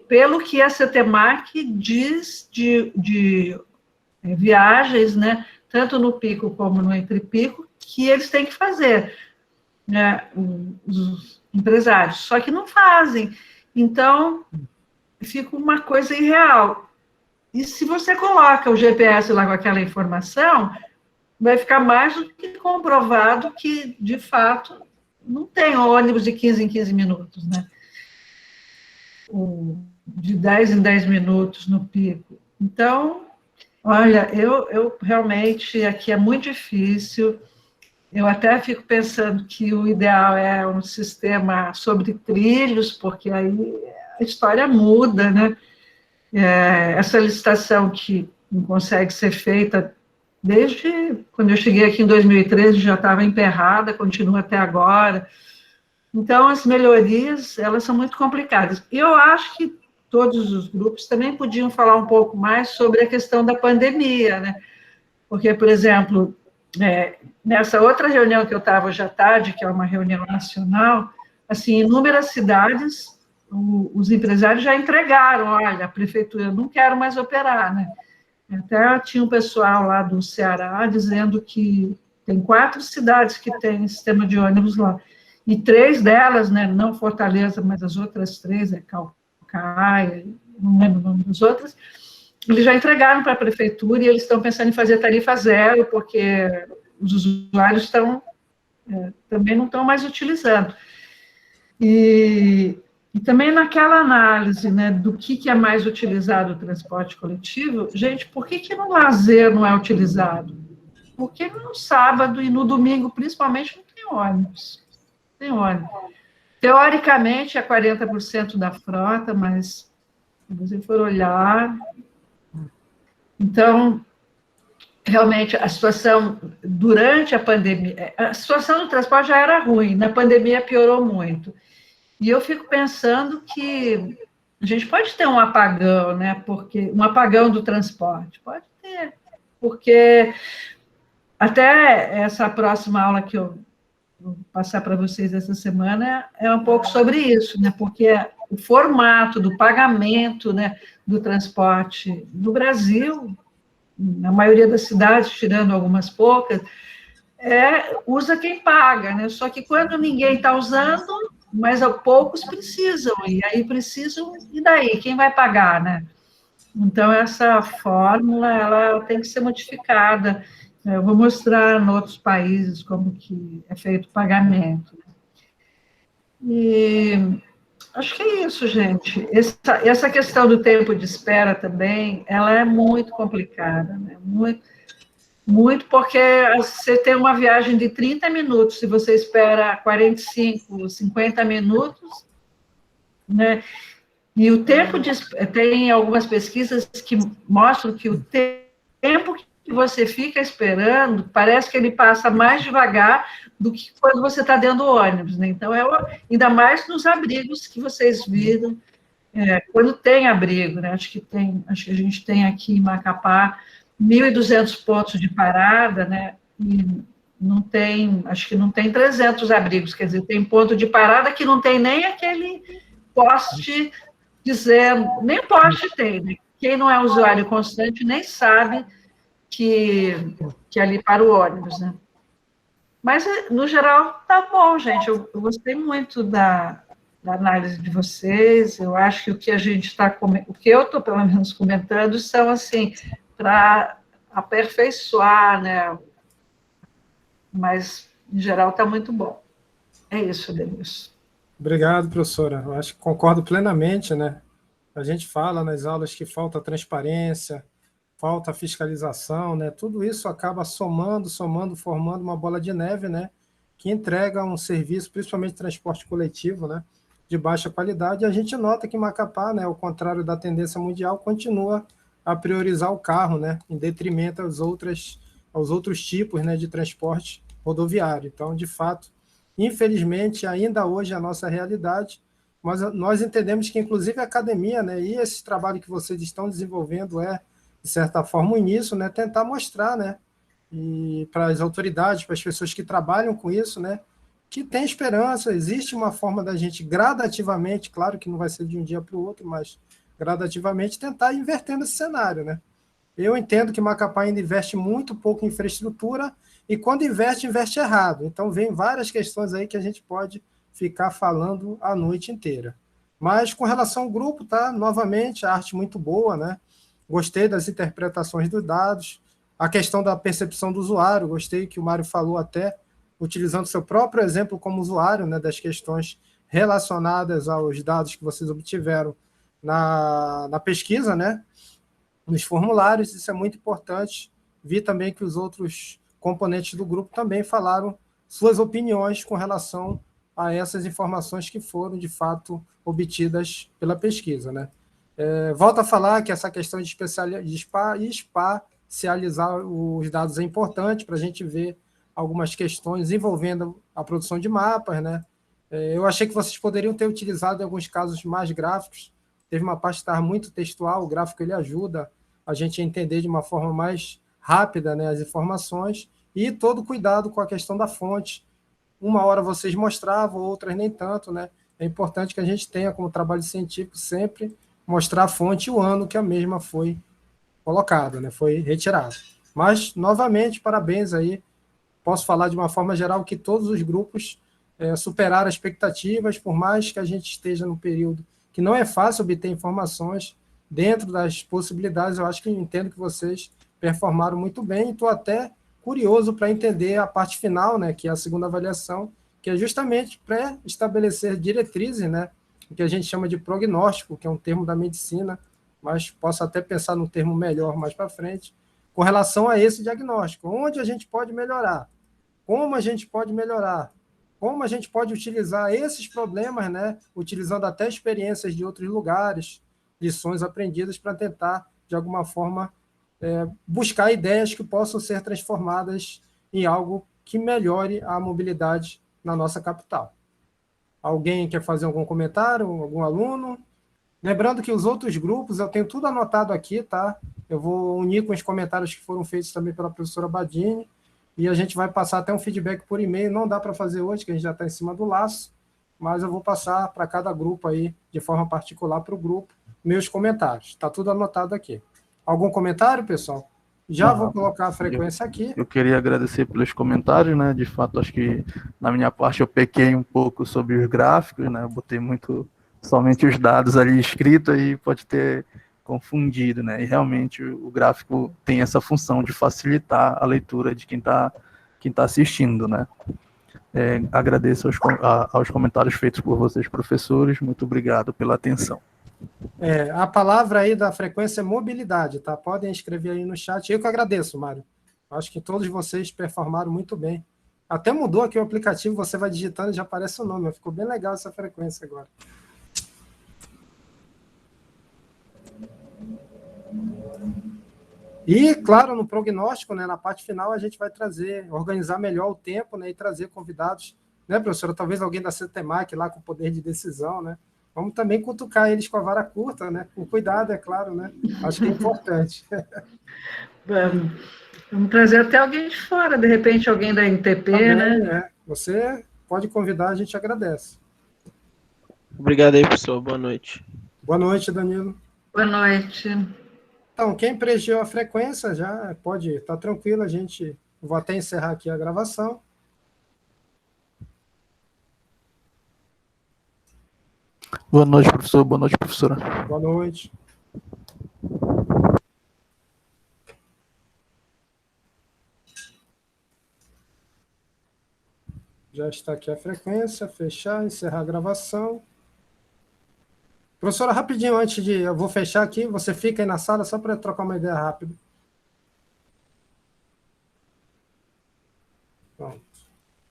pelo que a CETEMAC diz de viagens, né, tanto no pico como no entrepico, que eles têm que fazer, né, os empresários, só que não fazem, então fica uma coisa irreal. E se você coloca o GPS lá com aquela informação, vai ficar mais do que comprovado que, de fato, não tem ônibus de 15 em 15 minutos, né? De 10 em 10 minutos no pico. Então, olha, eu realmente, aqui é muito difícil, eu até fico pensando que o ideal é um sistema sobre trilhos, porque aí a história muda, né? Essa licitação que não consegue ser feita desde quando eu cheguei aqui em 2013, já estava emperrada, continua até agora. Então, as melhorias, elas são muito complicadas. E eu acho que todos os grupos também podiam falar um pouco mais sobre a questão da pandemia, né? Porque, por exemplo, nessa outra reunião que eu estava hoje à tarde, que é uma reunião nacional, assim, inúmeras cidades, os empresários já entregaram, olha, a prefeitura, não quero mais operar, né? Até tinha um pessoal lá do Ceará dizendo que tem 4 cidades que têm sistema de ônibus lá, e 3 delas, né, não Fortaleza, mas as outras 3, Calcaia, não lembro o nome das outras, eles já entregaram para a prefeitura e eles estão pensando em fazer tarifa zero, porque os usuários também não estão mais utilizando. E também naquela análise, né, do que é mais utilizado o transporte coletivo, gente, por que no lazer não é utilizado? Porque no sábado e no domingo, principalmente, não tem ônibus. Tem ônibus. Teoricamente, é 40% da frota, mas se você for olhar... Então, realmente, a situação durante a pandemia... A situação do transporte já era ruim, na pandemia piorou muito. E eu fico pensando que a gente pode ter um apagão, né? Porque um apagão do transporte, pode ter, porque até essa próxima aula que eu vou passar para vocês essa semana é um pouco sobre isso, né? Porque o formato do pagamento, né, do transporte no Brasil, na maioria das cidades, tirando algumas poucas, usa quem paga, né? Só que quando ninguém está usando, mas poucos precisam, e aí precisam, e daí? Quem vai pagar, né? Então, essa fórmula, ela tem que ser modificada. Eu vou mostrar em outros países como que é feito o pagamento. E acho que é isso, gente. Essa questão do tempo de espera também, ela é muito complicada, né? Muito, porque você tem uma viagem de 30 minutos, se você espera 45, 50 minutos, né? E o tempo tem algumas pesquisas que mostram que o tempo que você fica esperando, parece que ele passa mais devagar do que quando você está dentro do ônibus, né? Então, ainda mais nos abrigos que vocês viram, quando tem abrigo, né? Acho que a gente tem aqui em Macapá 1.200 pontos de parada, né? E acho que não tem 300 abrigos, quer dizer, tem ponto de parada que não tem nem aquele poste dizendo, nem poste tem, né? Quem não é usuário constante nem sabe que ali para o ônibus, né? Mas, no geral, tá bom, gente. Eu gostei muito da análise de vocês. Eu acho que o que a gente está o que eu estou, pelo menos, comentando são, assim, para aperfeiçoar, né? Mas, em geral, está muito bom. É isso, Denilson. Obrigado, professora. Eu acho que concordo plenamente, né? A gente fala nas aulas que falta transparência, falta fiscalização, né? Tudo isso acaba somando, formando uma bola de neve, né? Que entrega um serviço, principalmente transporte coletivo, né? De baixa qualidade. E a gente nota que Macapá, né? Ao contrário da tendência mundial, continua a priorizar o carro, né? Em detrimento aos outros tipos, né? De transporte rodoviário. Então, de fato, infelizmente, ainda hoje é a nossa realidade, mas nós entendemos que, inclusive, a academia, né? E esse trabalho que vocês estão desenvolvendo de certa forma, o início, né, tentar mostrar, né, e para as autoridades, para as pessoas que trabalham com isso, né, que tem esperança, existe uma forma da gente gradativamente, claro que não vai ser de um dia para o outro, mas gradativamente tentar ir invertendo esse cenário, né. Eu entendo que Macapá ainda investe muito pouco em infraestrutura e quando investe errado. Então, vem várias questões aí que a gente pode ficar falando a noite inteira. Mas, com relação ao grupo, tá, novamente, a arte muito boa, né, gostei das interpretações dos dados, a questão da percepção do usuário, gostei que o Mário falou até, utilizando seu próprio exemplo como usuário, né, das questões relacionadas aos dados que vocês obtiveram na pesquisa, né, nos formulários, isso é muito importante. Vi também que os outros componentes do grupo também falaram suas opiniões com relação a essas informações que foram, de fato, obtidas pela pesquisa, né. Volto a falar que essa questão de espacializar os dados é importante para a gente ver algumas questões envolvendo a produção de mapas, né? Eu achei que vocês poderiam ter utilizado em alguns casos mais gráficos. Teve uma parte que estava muito textual, o gráfico ele ajuda a gente a entender de uma forma mais rápida, né, as informações, e todo cuidado com a questão da fonte. Uma hora vocês mostravam, outras nem tanto, né? É importante que a gente tenha como trabalho científico sempre mostrar a fonte e o ano que a mesma foi colocada, né, foi retirada. Mas, novamente, parabéns aí. Posso falar de uma forma geral que todos os grupos superaram expectativas, por mais que a gente esteja num período que não é fácil obter informações dentro das possibilidades. Eu acho que entendo que vocês performaram muito bem e estou até curioso para entender a parte final, né, que é a segunda avaliação, que é justamente pré-estabelecer diretrizes, né, o que a gente chama de prognóstico, que é um termo da medicina, mas posso até pensar num termo melhor mais para frente, com relação a esse diagnóstico. Onde a gente pode melhorar? Como a gente pode melhorar? Como a gente pode utilizar esses problemas, né, utilizando até experiências de outros lugares, lições aprendidas para tentar, de alguma forma, buscar ideias que possam ser transformadas em algo que melhore a mobilidade na nossa capital. Alguém quer fazer algum comentário? Algum aluno? Lembrando que os outros grupos, eu tenho tudo anotado aqui, tá? Eu vou unir com os comentários que foram feitos também pela professora Badini, e a gente vai passar até um feedback por e-mail. Não dá para fazer hoje, que a gente já está em cima do laço, mas eu vou passar para cada grupo aí, de forma particular para o grupo, meus comentários. Está tudo anotado aqui. Algum comentário, pessoal? Já vou colocar a frequência aqui. Eu queria agradecer pelos comentários, né? De fato, acho que na minha parte eu pequei um pouco sobre os gráficos, né? Eu botei somente os dados ali escritos e pode ter confundido, né? E realmente o gráfico tem essa função de facilitar a leitura de quem tá assistindo, né? Agradeço aos comentários feitos por vocês, professores. Muito obrigado pela atenção. A palavra aí da frequência é mobilidade, tá? Podem escrever aí no chat. Eu que agradeço, Mário. Acho que todos vocês performaram muito bem. Até mudou aqui o aplicativo, você vai digitando e já aparece o nome. Ficou bem legal essa frequência agora. E, claro, no prognóstico, né, na parte final, a gente vai organizar melhor o tempo, né, e trazer convidados, né, professora? Talvez alguém da CETEMAC lá com poder de decisão, né? Vamos também cutucar eles com a vara curta, né? Com cuidado, é claro, né? Acho que é importante. Vamos trazer até alguém de fora, de repente alguém da NTP, Também, né? Você pode convidar, a gente agradece. Obrigado aí, professor. Boa noite. Boa noite, Danilo. Boa noite. Então, quem preencheu a frequência já pode estar tranquilo, vou até encerrar aqui a gravação. Boa noite, professor. Boa noite, professora. Boa noite. Já está aqui a frequência, fechar, encerrar a gravação. Professora, rapidinho, eu vou fechar aqui, você fica aí na sala só para trocar uma ideia rápida.